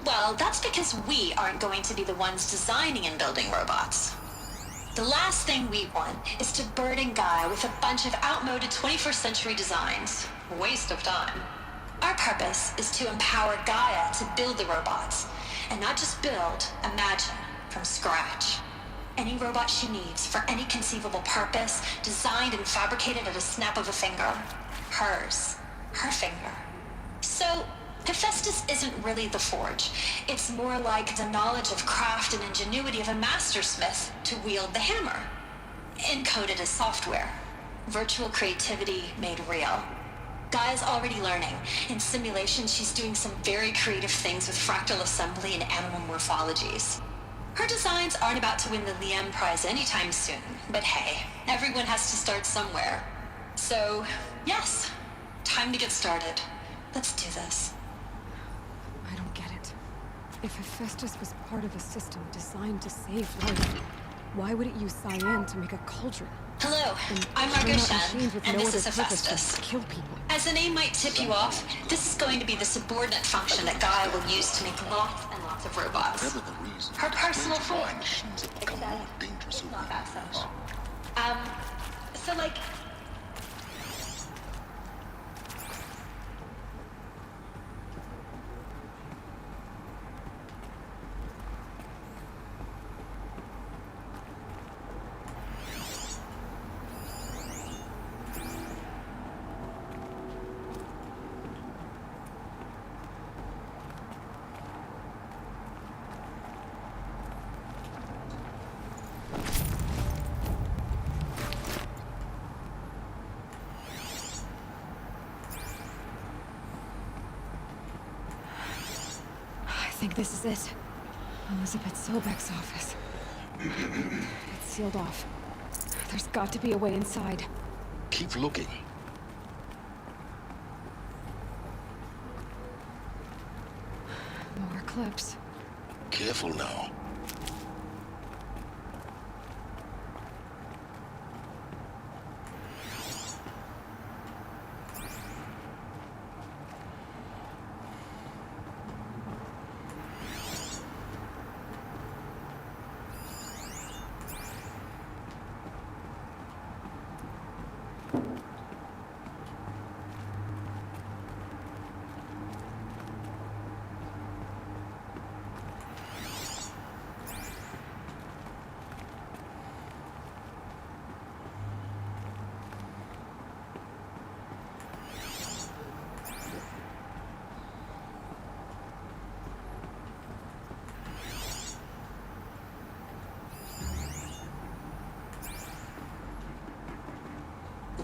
Well, that's because we aren't going to be the ones designing and building robots. The last thing we want is to burden Gaia with a bunch of outmoded 21st century designs. Waste of time. Our purpose is to empower Gaia to build the robots, and not just build, imagine, from scratch. Any robot she needs for any conceivable purpose, designed and fabricated at a snap of a finger. Hers. Her finger. So, Hephaestus isn't really the forge. It's more like the knowledge of craft and ingenuity of a mastersmith to wield the hammer. Encoded as software. Virtual creativity made real. Gaia's already learning. In simulation, she's doing some very creative things with fractal assembly and animal morphologies. Her designs aren't about to win the Liam Prize anytime soon, but hey, everyone has to start somewhere. So, yes, time to get started. Let's do this. I don't get it. If Hephaestus was part of a system designed to save life, why would it use cyan to make a cauldron? Hello, And I'm turn Margot out Shan, machines with and no this other is purpose than Hephaestus. to kill people. As the name might tip you off, this is going to be the subordinate function that Gaia will use to make lots and lots of robots. Whatever the reason, Her personal strange form. machines have become more dangerous over Not that the years. So like, I think this is it. Elizabeth Sobek's office. It's sealed off. There's got to be a way inside. Keep looking. More clips. Careful now.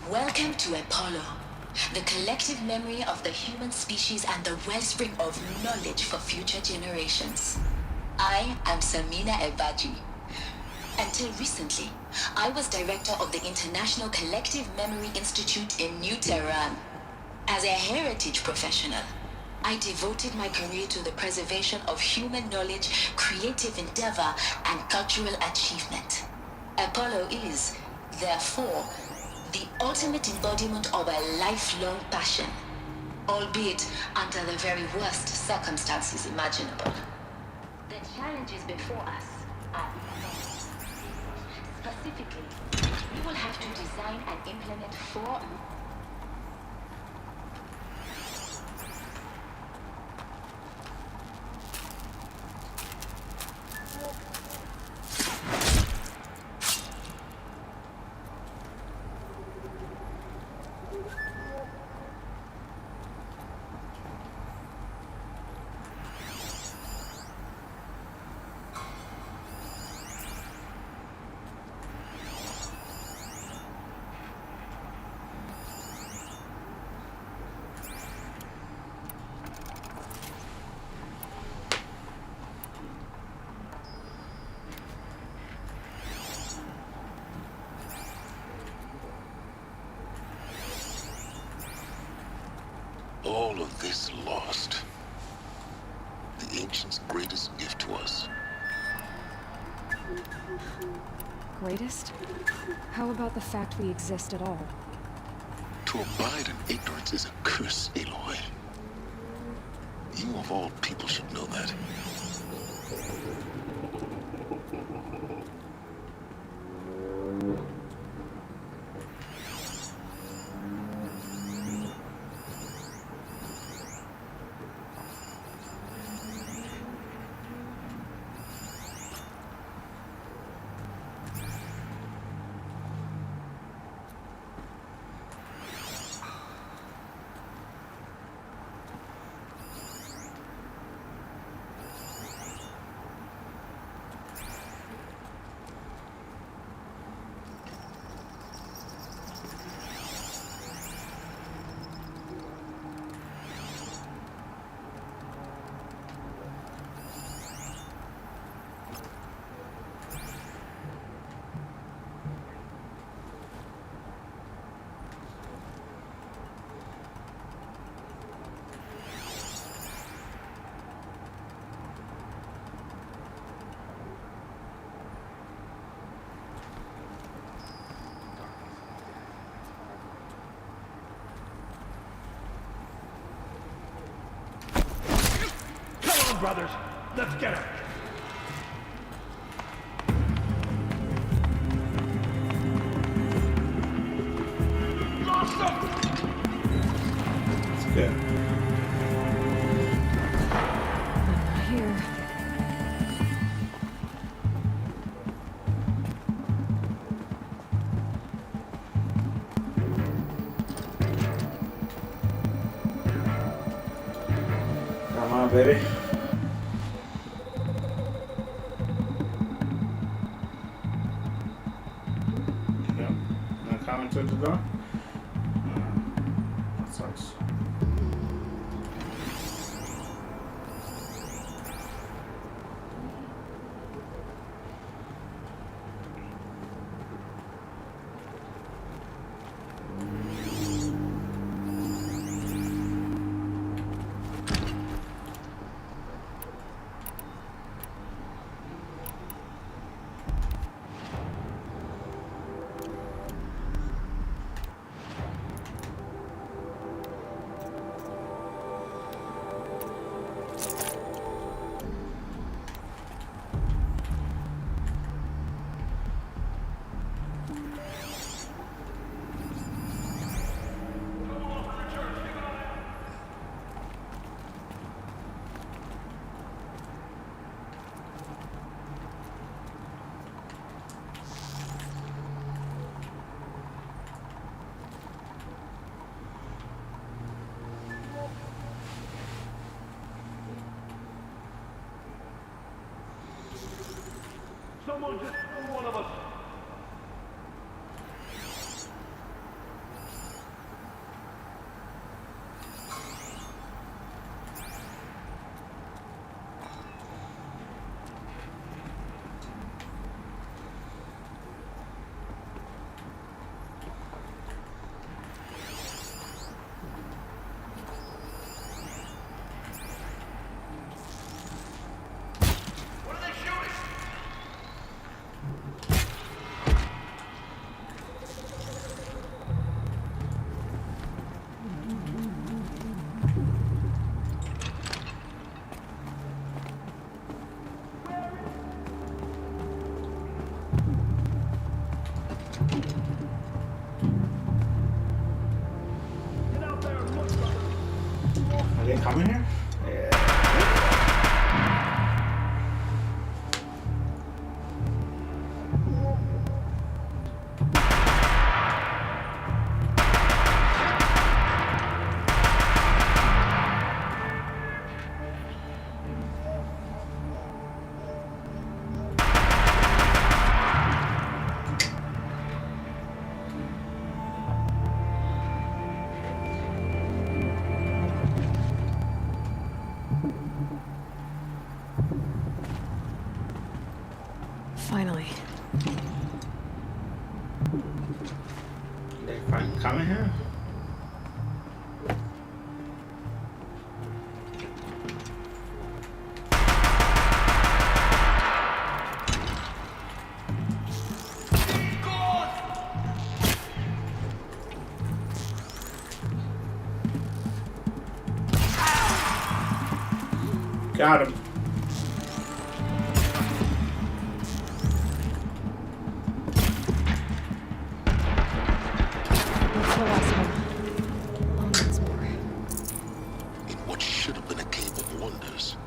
Welcome to Apollo, the collective memory of the human species and the wellspring of knowledge for future generations. I am Samina Ebaji. Until recently, I was director of the International Collective Memory Institute in New Tehran. As a heritage professional, I devoted my career to the preservation of human knowledge, creative endeavor, and cultural achievement. Apollo is, therefore, the ultimate embodiment of a lifelong passion, albeit under the very worst circumstances imaginable. The challenges before us are immense. Specifically, we will have to design and implement 4 All of this lost. The ancients' greatest gift to us. Greatest? How about the fact we exist at all? To abide in ignorance is a curse, Aloy. You of all people should know that. brothers. Let's get him. Lost him! It's good. Not here. Come on, baby. Yep. Not coming to the door? That sucks. Someone just threw one of us. What are they shooting? Get out there and look, brother. Are they coming here? Yeah. Finally. They coming here? Got him. That's the last one. Onwards more. In what should have been a cave of wonders.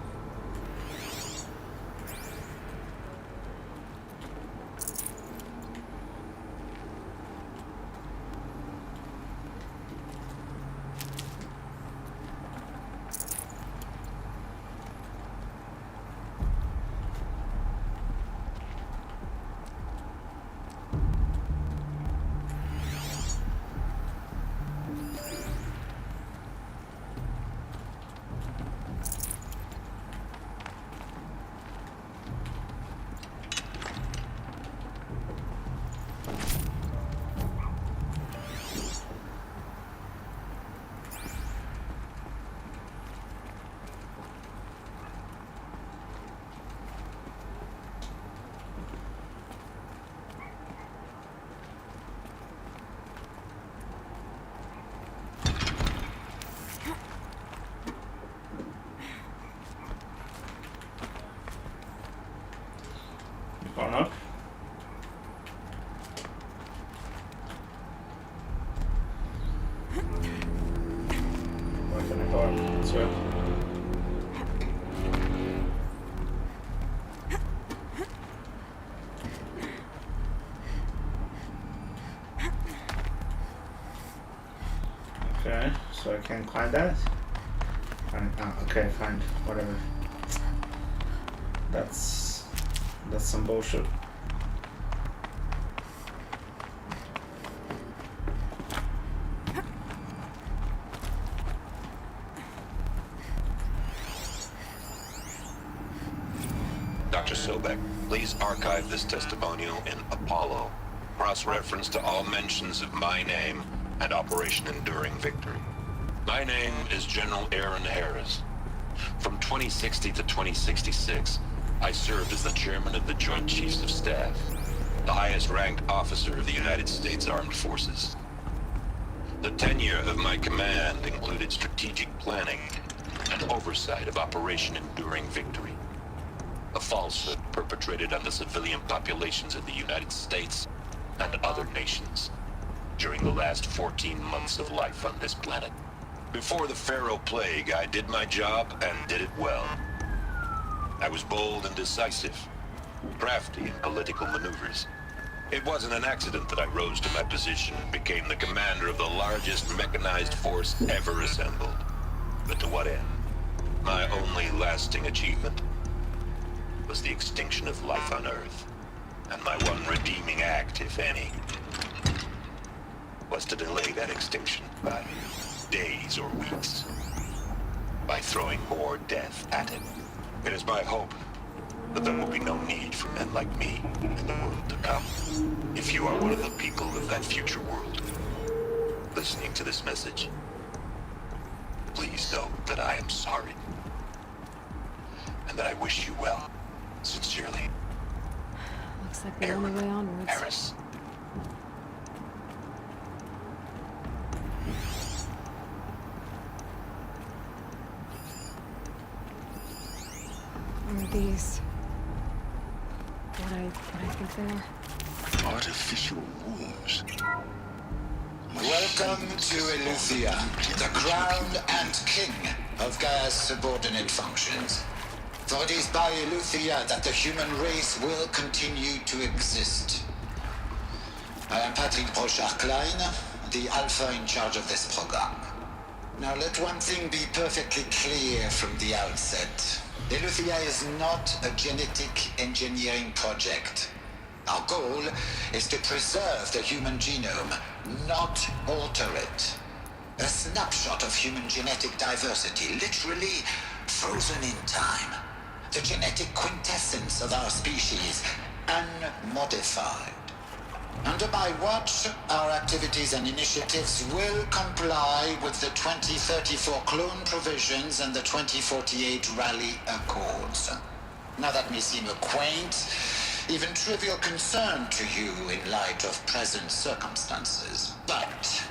So I can't climb that? Okay, fine. Whatever. That's some bullshit. Dr. Sobek, please archive this testimonial in Apollo. Cross-reference to all mentions of my name and Operation Enduring Victory. My name is General Aaron Harris. From 2060 to 2066, I served as the chairman of the Joint Chiefs of Staff, the highest-ranked officer of the United States Armed Forces. The tenure of my command included strategic planning and oversight of Operation Enduring Victory, a falsehood perpetrated on the civilian populations of the United States and other nations during the last 14 months of life on this planet. Before the Pharaoh Plague, I did my job and did it well. I was bold and decisive, crafty in political maneuvers. It wasn't an accident that I rose to my position and became the commander of the largest mechanized force ever assembled. But to what end? My only lasting achievement was the extinction of life on Earth. And my one redeeming act, if any, was to delay that extinction by days or weeks, by throwing more death at it. It is my hope that there will be no need for men like me in the world to come. If you are one of the people of that future world listening to this message, please know that I am sorry, and that I wish you well. Sincerely, Looks like the only way onwards. Harris. Are these what I think they are? Artificial wombs. Welcome to Eleuthia, the crown and king of Gaia's subordinate functions. For it is by Eleuthia that the human race will continue to exist. I am Patrick Brochard-Klein, the Alpha in charge of this program. Now let one thing be perfectly clear from the outset. Eleuthia is not a genetic engineering project. Our goal is to preserve the human genome, not alter it. A snapshot of human genetic diversity, literally frozen in time. The genetic quintessence of our species, unmodified. Under my watch, our activities and initiatives will comply with the 2034 clone provisions and the 2048 Raleigh Accords. Now that may seem a quaint, even trivial concern to you in light of present circumstances. But,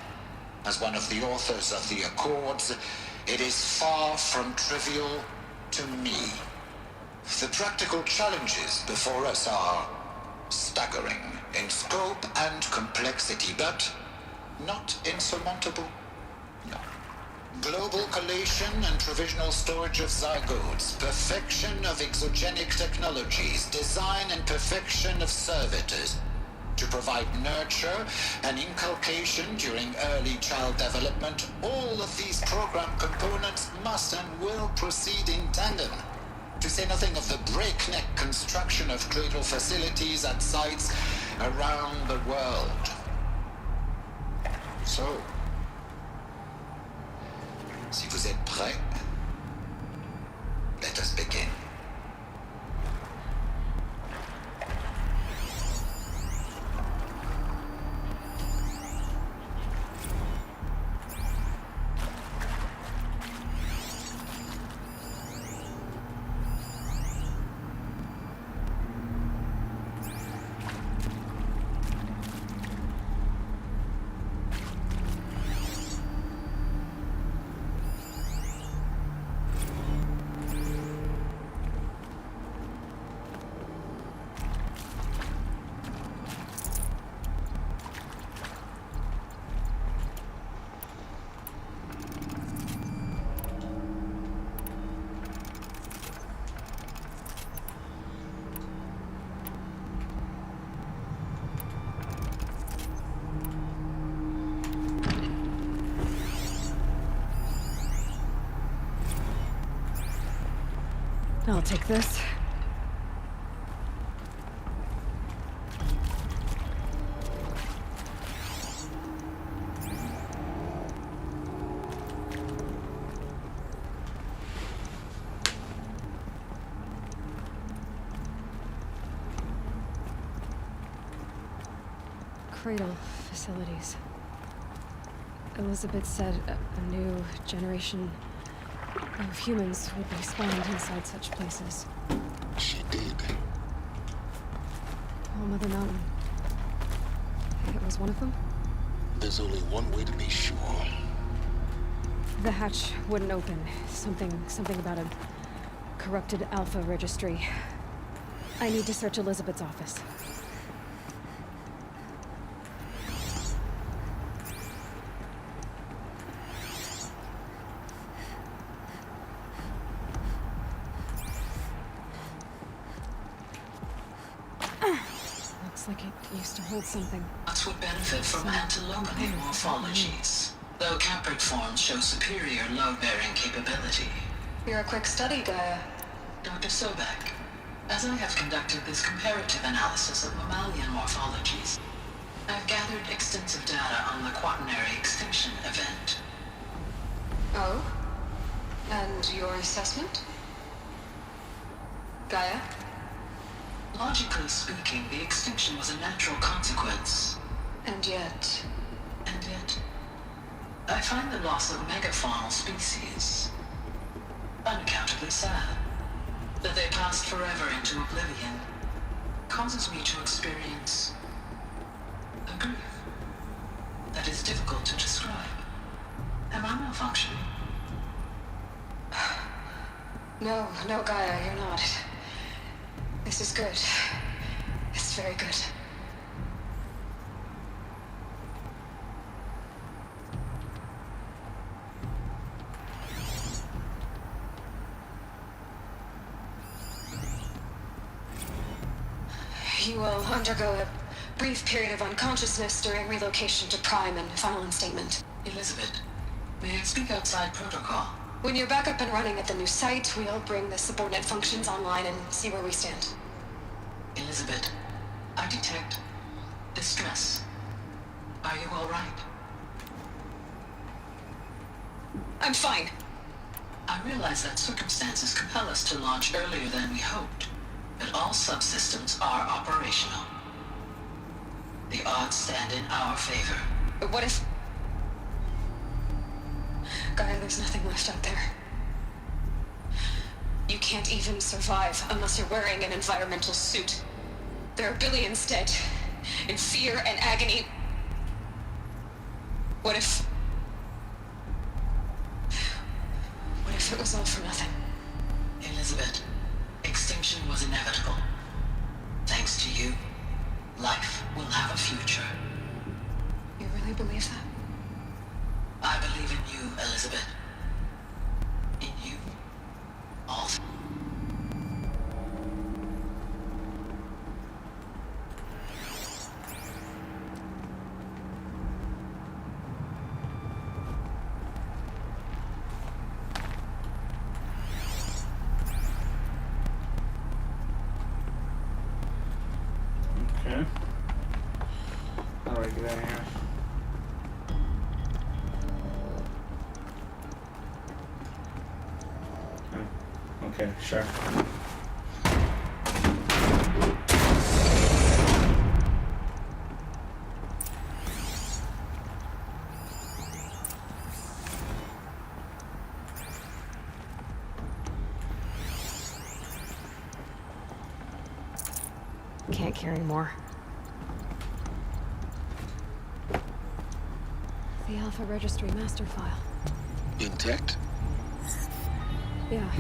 as one of the authors of the Accords, it is far from trivial to me. The practical challenges before us are staggering in scope and complexity, but not insurmountable. No. Global collation and provisional storage of zygotes, perfection of exogenic technologies, design and perfection of servitors, to provide nurture and inculcation during early child development. All of these program components must and will proceed in tandem. To say nothing of the breakneck construction of cradle facilities at sites around the world. So, si vous êtes prêts, let us begin. I'll take this. Cradle facilities. Elizabeth said a new generation of humans would be spawned inside such places. She did. Oh, Mother Mountain. It was one of them? There's only one way to be sure. The hatch wouldn't open. Something about a corrupted Alpha registry. I need to search Elizabeth's office. Looks like it used to hold something. That would benefit from antilomany morphologies, though caprid forms show superior load-bearing capability. You're a quick study, Gaia. Dr. Sobek, as I have conducted this comparative analysis of mammalian morphologies, I've gathered extensive data on the quaternary extinction event. Oh? And your assessment? Gaia? Logically speaking, the extinction was a natural consequence. And yet, I find the loss of megafaunal species unaccountably sad. That they passed forever into oblivion causes me to experience a grief that is difficult to describe. Am I malfunctioning? No, Gaia, you're not. This is good. It's very good. You will undergo a brief period of unconsciousness during relocation to Prime and final instatement. Elizabeth, may I speak outside protocol? When you're back up and running at the new site, we'll bring the subordinate functions online and see where we stand. Elizabeth, I detect distress. Are you all right? I'm fine. I realize that circumstances compel us to launch earlier than we hoped, but all subsystems are operational. The odds stand in our favor. But what if... Gaia, there's nothing left out there. You can't even survive unless you're wearing an environmental suit. There are billions dead, in fear and agony. What if it was all for nothing? Elizabeth, extinction was inevitable. Thanks to you, life will have a future. You really believe that? I believe in you, Elizabeth. In you, all. Okay. How do I get out of here? Okay, sure. Can't carry more. The Alpha Registry master file. Intact? Yeah.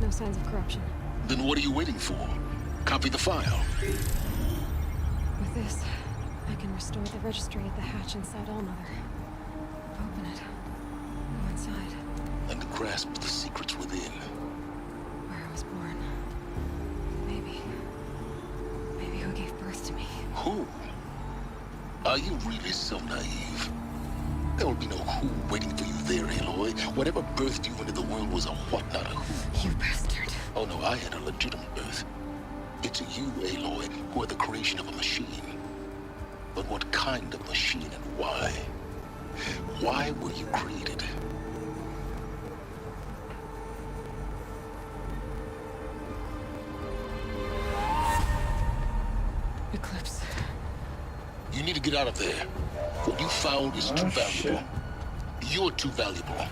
No signs of corruption. Then what are you waiting for? Copy the file. With this, I can restore the registry at the hatch inside Allmother. Open it. Go inside. And grasp the secrets within. Where I was born. Maybe who gave birth to me. Who? Are you really so naive? There will be no who waiting for you there, Aloy. Whatever birthed you into the world was a what, not a who. You bastard. Oh no, I had a legitimate birth. It's you, Aloy, who are the creation of a machine. But what kind of machine and why? Why were you created? Eclipse. You need to get out of there. What you found is too valuable. You're too valuable.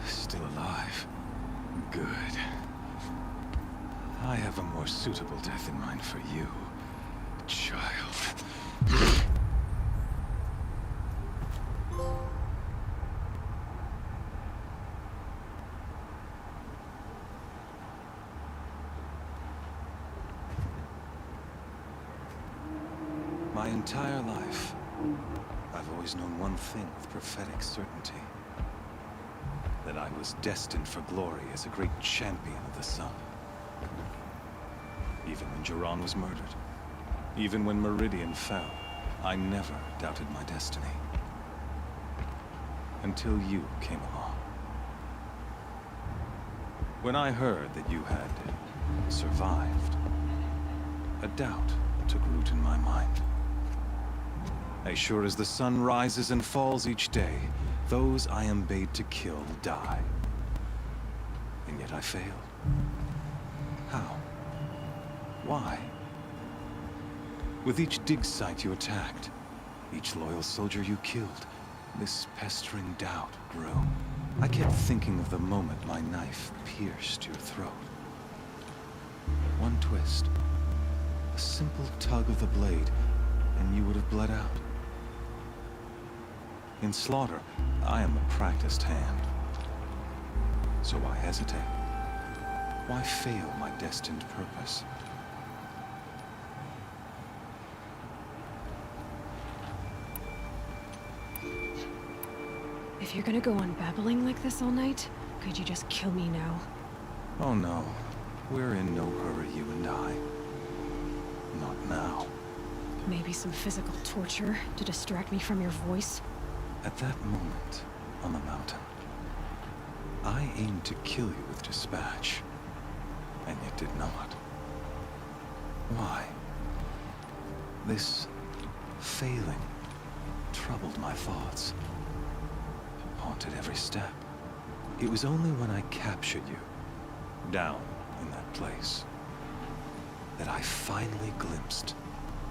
Still alive. Good. I have a more suitable death in mind for you, child. My entire life, I've always known one thing with prophetic certainty. That I was destined for glory as a great champion of the sun. Even when Jiran was murdered, even when Meridian fell, I never doubted my destiny. Until you came along. When I heard that you had survived, a doubt took root in my mind. As sure as the sun rises and falls each day, those I am bade to kill die. And yet I failed. How? Why? With each dig site you attacked, each loyal soldier you killed, this pestering doubt grew. I kept thinking of the moment my knife pierced your throat. One twist, a simple tug of the blade, and you would have bled out. In slaughter, I am a practiced hand. So why hesitate? Why fail my destined purpose? If you're gonna go on babbling like this all night, could you just kill me now? Oh no. We're in no hurry, you and I. Not now. Maybe some physical torture to distract me from your voice? At that moment, on the mountain, I aimed to kill you with dispatch, and yet did not. Why? This failing troubled my thoughts, haunted every step. It was only when I captured you, down in that place, that I finally glimpsed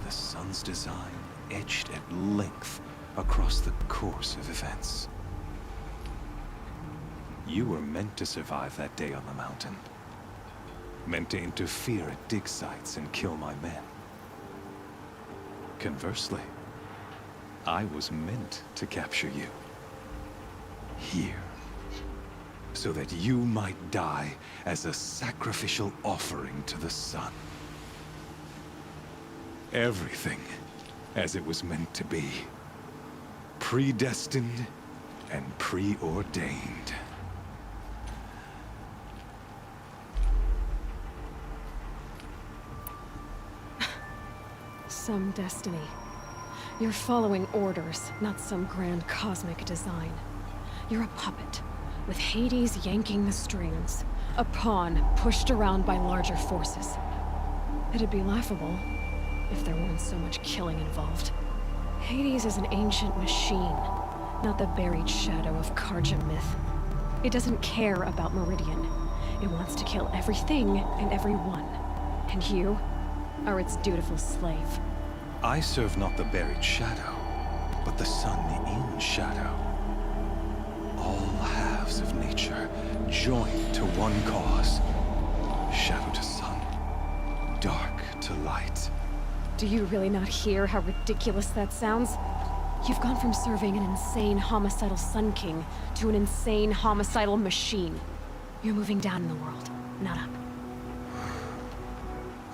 the sun's design etched at length across the course of events. You were meant to survive that day on the mountain. Meant to interfere at dig sites and kill my men. Conversely, I was meant to capture you. Here. So that you might die as a sacrificial offering to the sun. Everything as it was meant to be. Predestined and preordained. Some destiny. You're following orders, not some grand cosmic design. You're a puppet, with Hades yanking the strings. A pawn pushed around by larger forces. It'd be laughable if there weren't so much killing involved. Hades is an ancient machine, not the buried shadow of Karja myth. It doesn't care about Meridian. It wants to kill everything and everyone. And you are its dutiful slave. I serve not the buried shadow, but the sun in shadow. All halves of nature joined to one cause. Shadow to sun, dark to light. Do you really not hear how ridiculous that sounds? You've gone from serving an insane homicidal Sun King to an insane homicidal machine. You're moving down in the world, not up.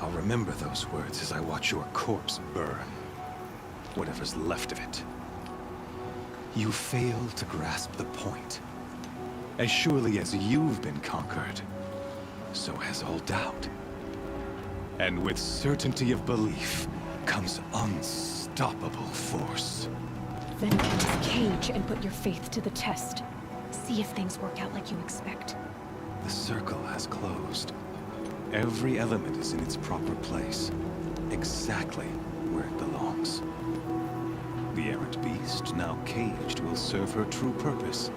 I'll remember those words as I watch your corpse burn. Whatever's left of it. You fail to grasp the point. As surely as you've been conquered, so has all doubt. And with certainty of belief comes unstoppable force. Then get this cage and put your faith to the test. See if things work out like you expect. The circle has closed. Every element is in its proper place, exactly where it belongs. The errant beast, now caged, will serve her true purpose.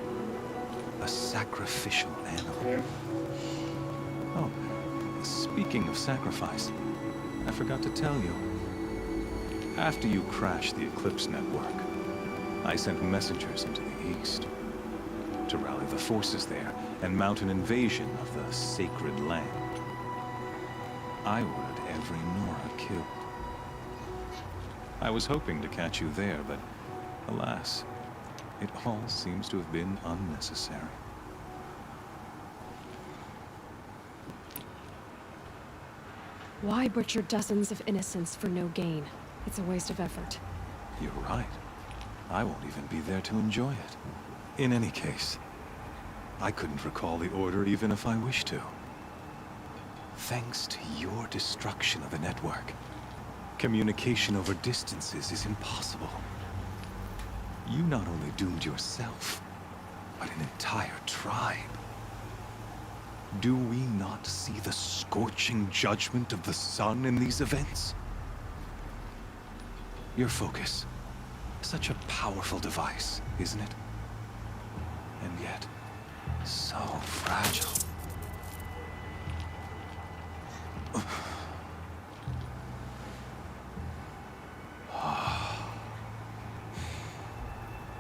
A sacrificial animal. Oh, speaking of sacrifice, I forgot to tell you. After you crashed the Eclipse network, I sent messengers into the east to rally the forces there and mount an invasion of the sacred land. I ordered every Nora killed. I was hoping to catch you there, but alas, it all seems to have been unnecessary. Why butcher dozens of innocents for no gain? It's a waste of effort. You're right. I won't even be there to enjoy it. In any case, I couldn't recall the order even if I wished to. Thanks to your destruction of the network, communication over distances is impossible. You not only doomed yourself, but an entire tribe. Do we not see the scorching judgment of the sun in these events? Your focus, such a powerful device, isn't it? And yet, so fragile.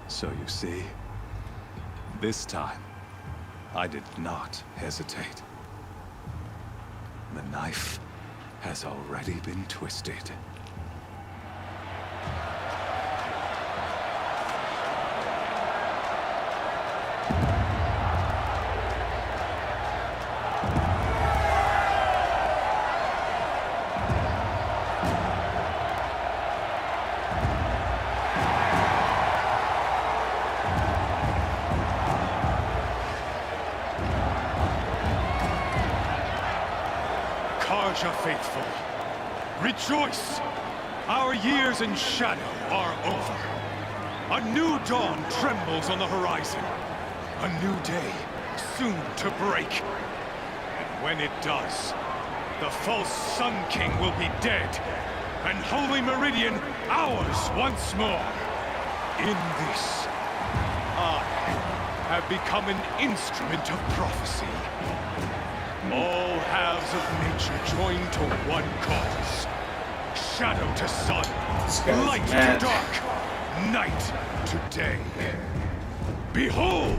So you see, this time, I did not hesitate. The knife has already been twisted. Faithful, rejoice! Our years in shadow are over. A new dawn trembles on the horizon. A new day soon to break. And when it does, the false Sun King will be dead, and Holy Meridian ours once more. In this, I have become an instrument of prophecy. All halves of nature join to one cause. Shadow to sun, light to dark, night to day. Behold!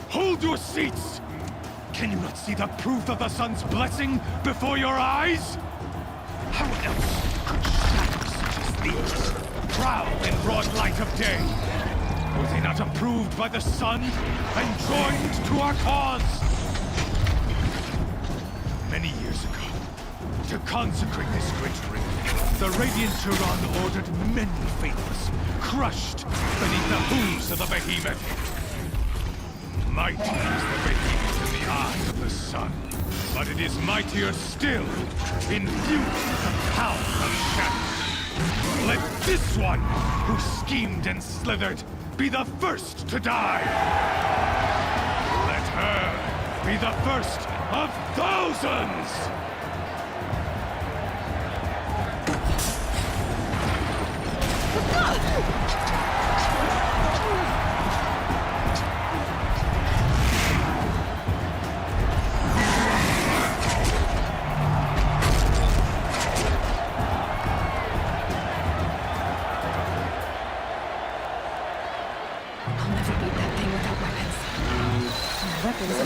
Hold your seats! Can you not see the proof of the sun's blessing before your eyes? How else could shadows such as these prowl in broad light of day? Were they not approved by the sun and joined to our cause? Many years ago, to consecrate this great ring, the Radiant Turan ordered many faithless crushed beneath the hooves of the behemoth. Mighty is the behemoth in the eye of the sun, but it is mightier still, infused with the power of shadow. Let this one, who schemed and slithered, be the first to die! Let her be the first of thousands!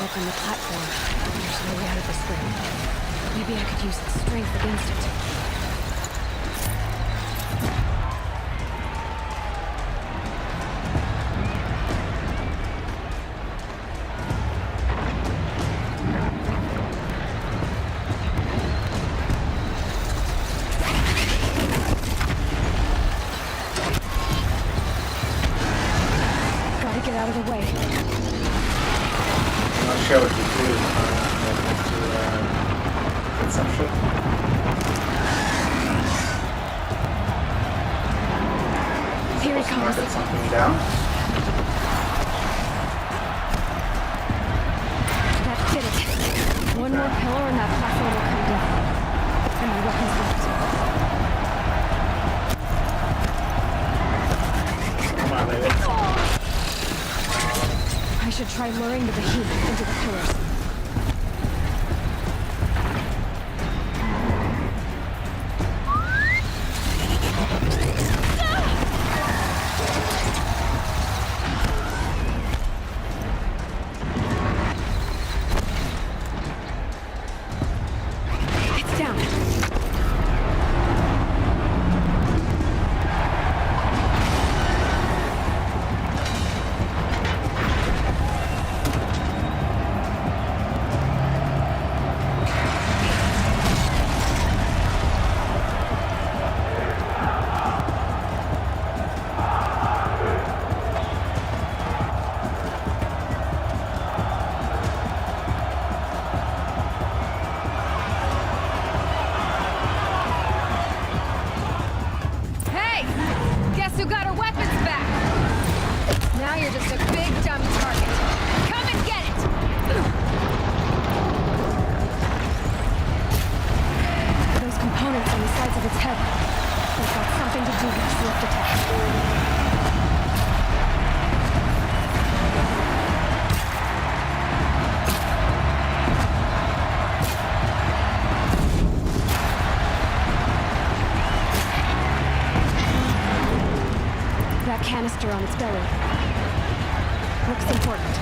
On the platform. There's no way out of this ring. Maybe I could use the strength against it. sure what to do. Get some shit. Here he comes. Get something down. That did it. One more pillar and that platform will come down. And my weapons left. Come on, baby. I should try luring the behemoth into the pillars. It's down. Hey! Guess who got her weapons back? Now you're just a big dumb target. Come and get it! Those components on the sides of its head. They've got something to do with its lift attack. That canister on its belly. Looks important.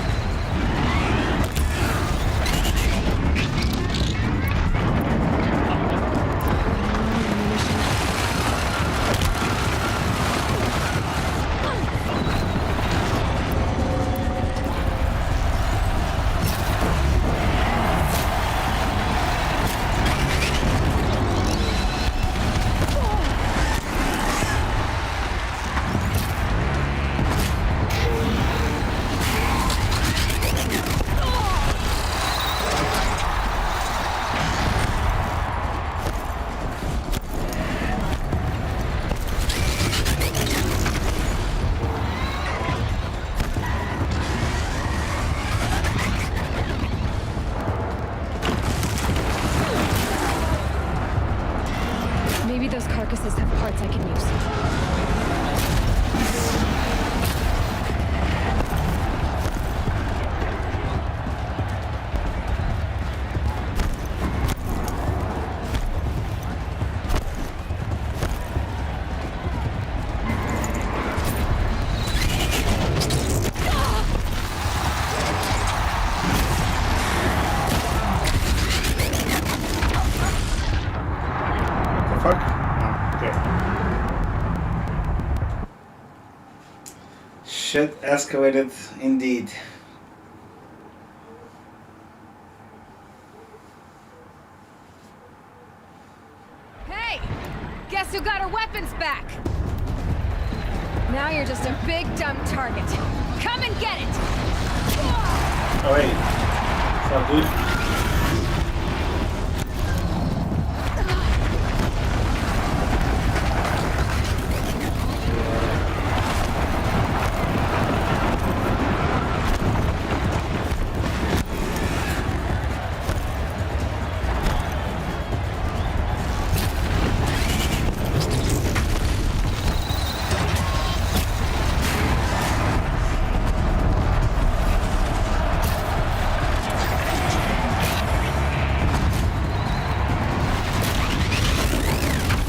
Maybe those carcasses have parts I can use. The fuck? Oh, okay. Shit escalated indeed. Hey! Guess who got her weapons back? Now you're just a big dumb target. Come and get it! Oh wait. What's up, dude?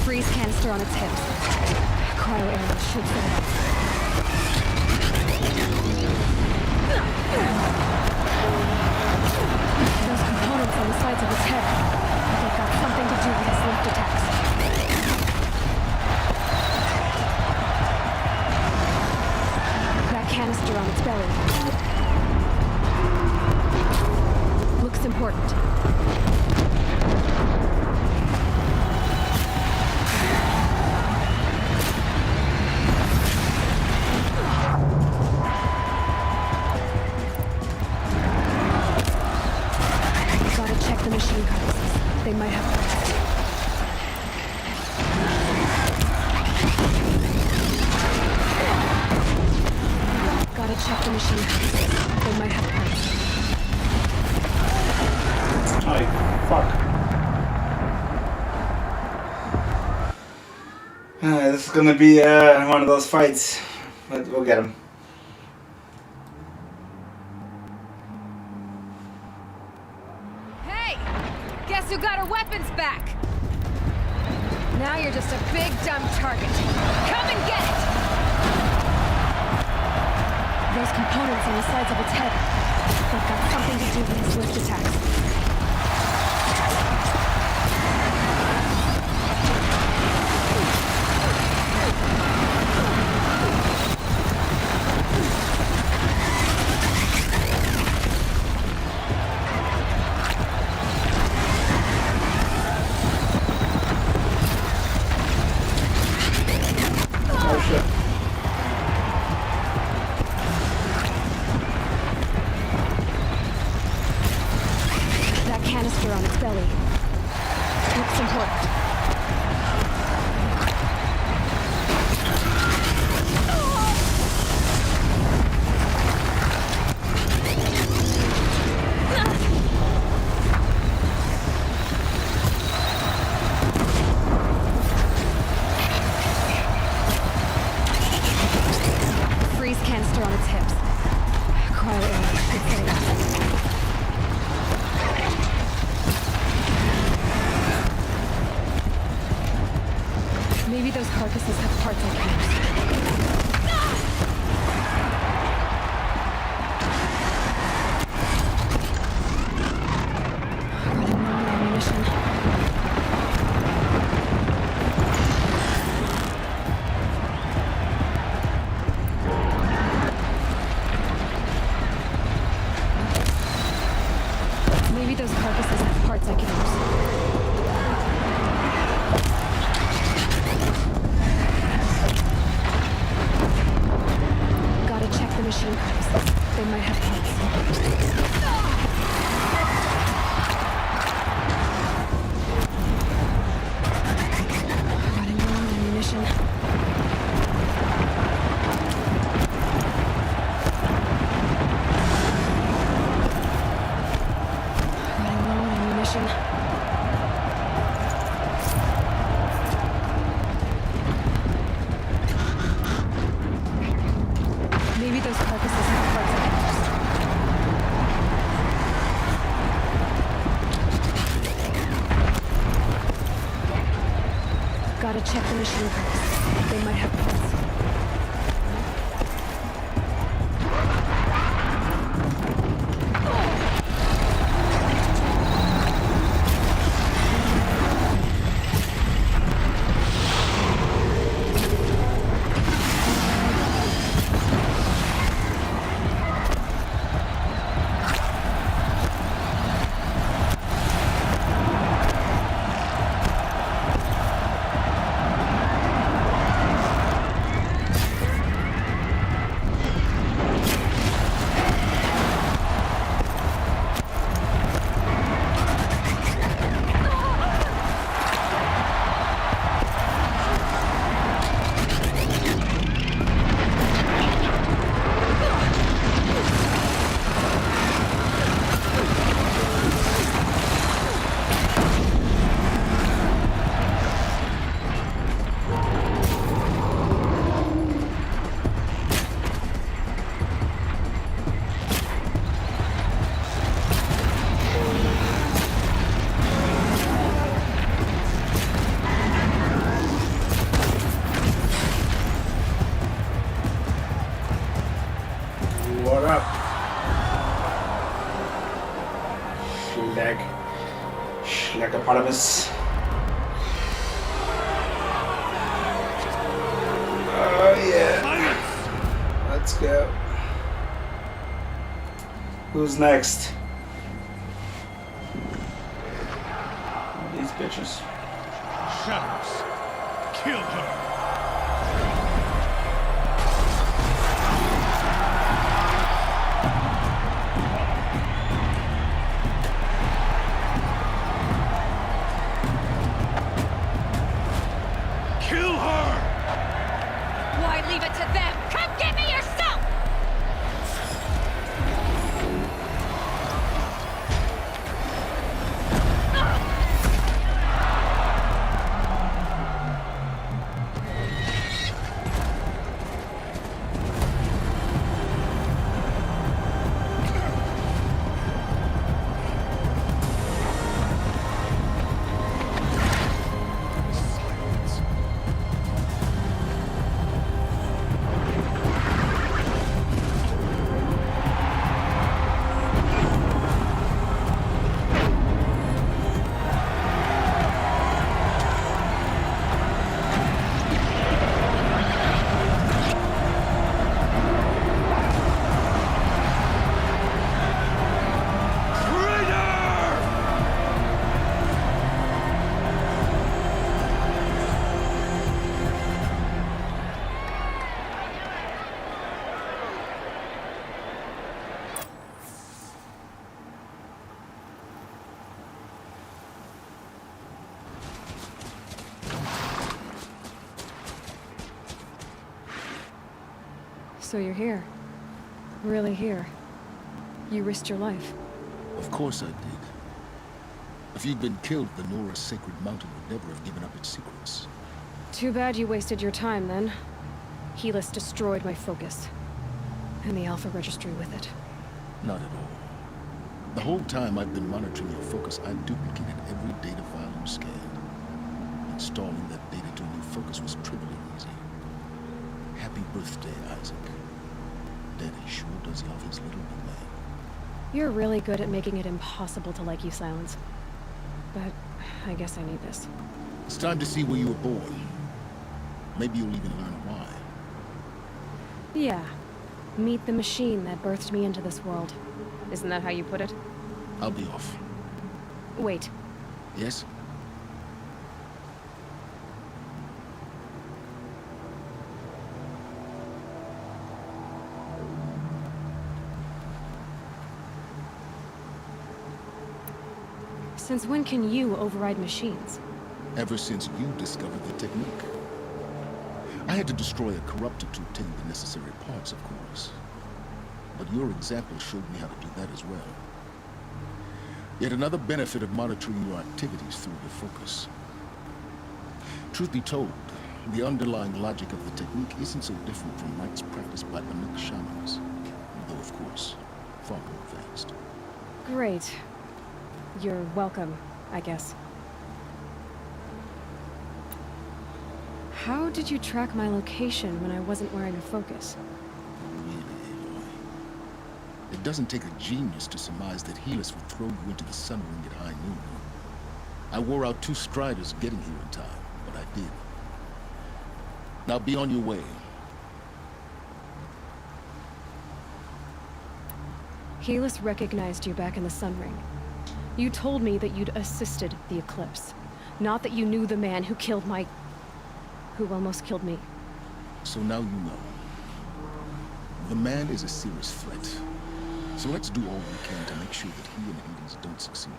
Freeze canister on its hips. Cryo arrow should set it off. Those components on the sides of its head. They've got something to do with its lift attacks. That canister on its belly. Looks important. They might have parts. Gotta check the machine. They might have parts. Oh, fuck. This is gonna be one of those fights, but we'll get him. Hey! Guess who got her weapons back? Now you're just a big dumb target. Come and get it! Those components on the sides of its head. They've got something to do with his lift attacks. Canister on its belly. Looks important. Freeze canister on its hips. Cryo arrow should get it out. Maybe those carcasses have parts I can use. Running low on ammunition. Maybe those carcasses have parts I can use. Machine carcasses. They might have parts. Running low on ammunition. Running low on ammunition. Maybe those carcasses have parts I can use. Gotta check the machine carcasses. They might have parts. What up? Schlag. Schlagopotamos. Oh yeah. Let's go. Who's next? These bitches. Shadows. Kill her. So you're here. Really here. You risked your life. Of course I did. If you'd been killed, the Nora's sacred mountain would never have given up its secrets. Too bad you wasted your time, then. Helis destroyed my focus. And the Alpha Registry with it. Not at all. The whole time I've been monitoring your focus, I duplicated every data file you scanned. Installing that data to a new focus was trivially easy. Happy birthday, Isaac. Daddy sure does love his little big man. You're really good at making it impossible to like you, Silence. But I guess I need this. It's time to see where you were born. Maybe you'll even learn why. Yeah. Meet the machine that birthed me into this world. Isn't that how you put it? I'll be off. Wait. Yes? Since when can you override machines? Ever since you discovered the technique. I had to destroy a corruptor to obtain the necessary parts, of course. But your example showed me how to do that as well. Yet another benefit of monitoring your activities through your focus. Truth be told, the underlying logic of the technique isn't so different from rites practiced by Anik shamans. Though, of course, far more advanced. Great. You're welcome, I guess. How did you track my location when I wasn't wearing a focus? Really, Aloy? It doesn't take a genius to surmise that Helis would throw you into the sun ring at high noon. I wore out 2 striders getting here in time, but I did. Now be on your way. Helis recognized you back in the sun ring. You told me that you'd assisted the eclipse. Not that you knew the man who killed my... who almost killed me. So now you know. The man is a serious threat. So let's do all we can to make sure that he and Hades don't succeed.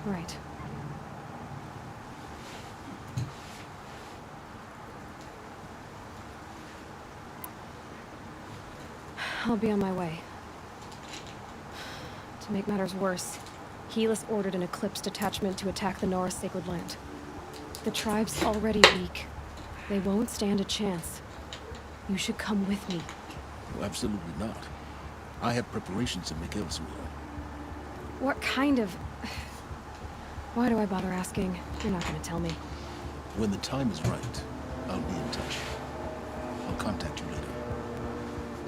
Right. I'll be on my way. To make matters worse, Helis ordered an Eclipse detachment to attack the Nora Sacred Land. The tribe's already weak. They won't stand a chance. You should come with me. Oh, absolutely not. I have preparations to make elsewhere. What kind of... Why do I bother asking? You're not gonna tell me. When the time is right, I'll be in touch. I'll contact you later.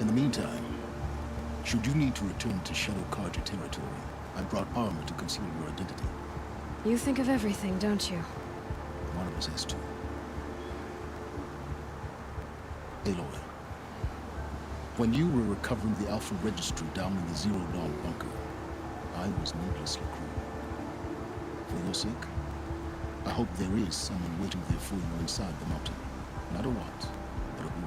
In the meantime, should you need to return to Shadow Karja territory, I brought armor to conceal your identity. You think of everything, don't you? One of us has to. Aloy, when you were recovering the Alpha Registry down in the Zero Dawn bunker, I was needlessly cruel. For your sake, I hope there is someone waiting there for you inside the mountain. Not a what, but a who.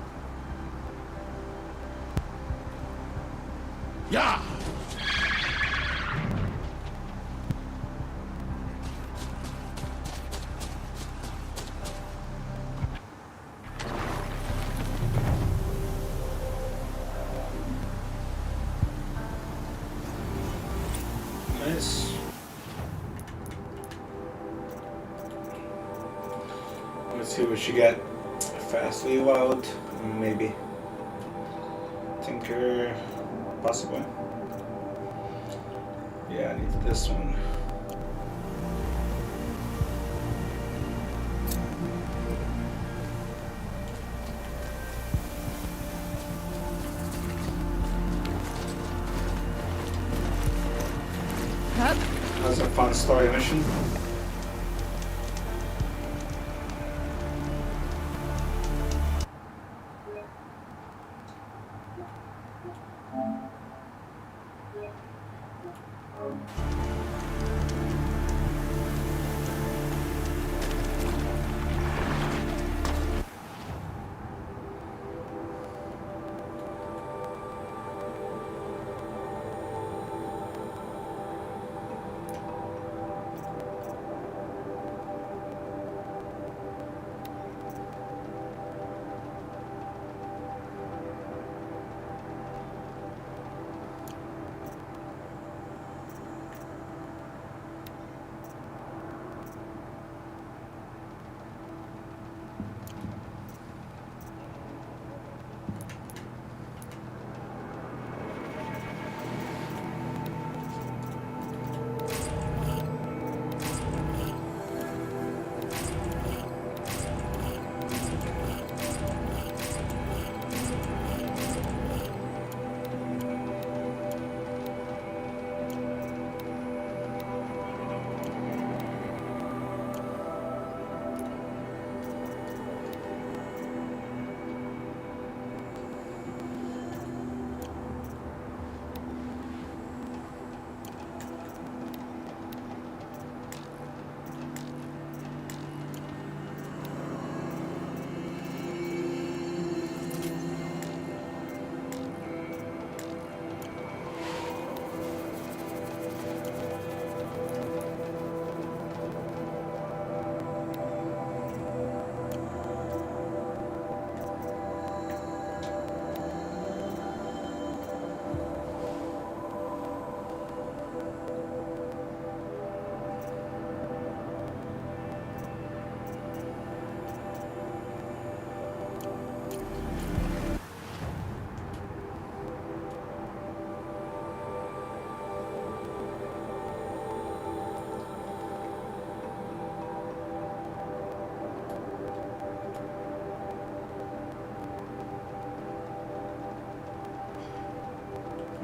Yeah! Nice. Let's see what you get. Fastly wild, maybe. Tinker, possibly. Yeah, I need this one. That's a fun story mission.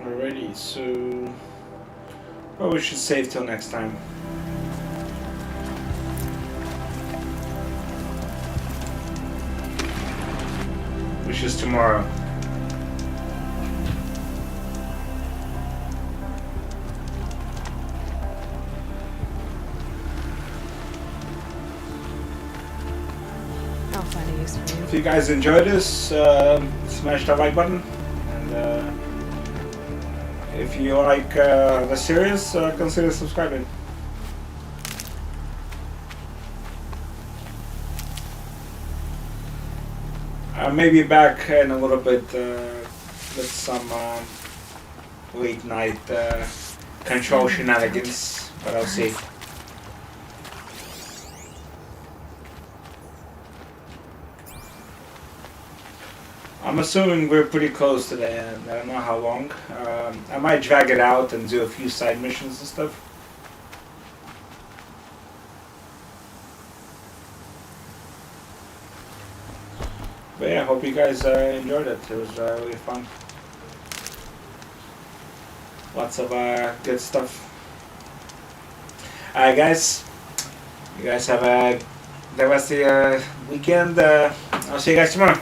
Alrighty, so probably should save till next time. Which is tomorrow. I'll find a use for you. If you guys enjoyed this, smash that like button. And if you like the series, consider subscribing. I may be back in a little bit with some late night control shenanigans, but I'll see. I'm assuming we're pretty close to the end. I don't know how long. I might drag it out and do a few side missions and stuff. But yeah, I hope you guys enjoyed it. It was really fun. Lots of good stuff. Alright guys, you guys have the rest of your weekend. I'll see you guys tomorrow.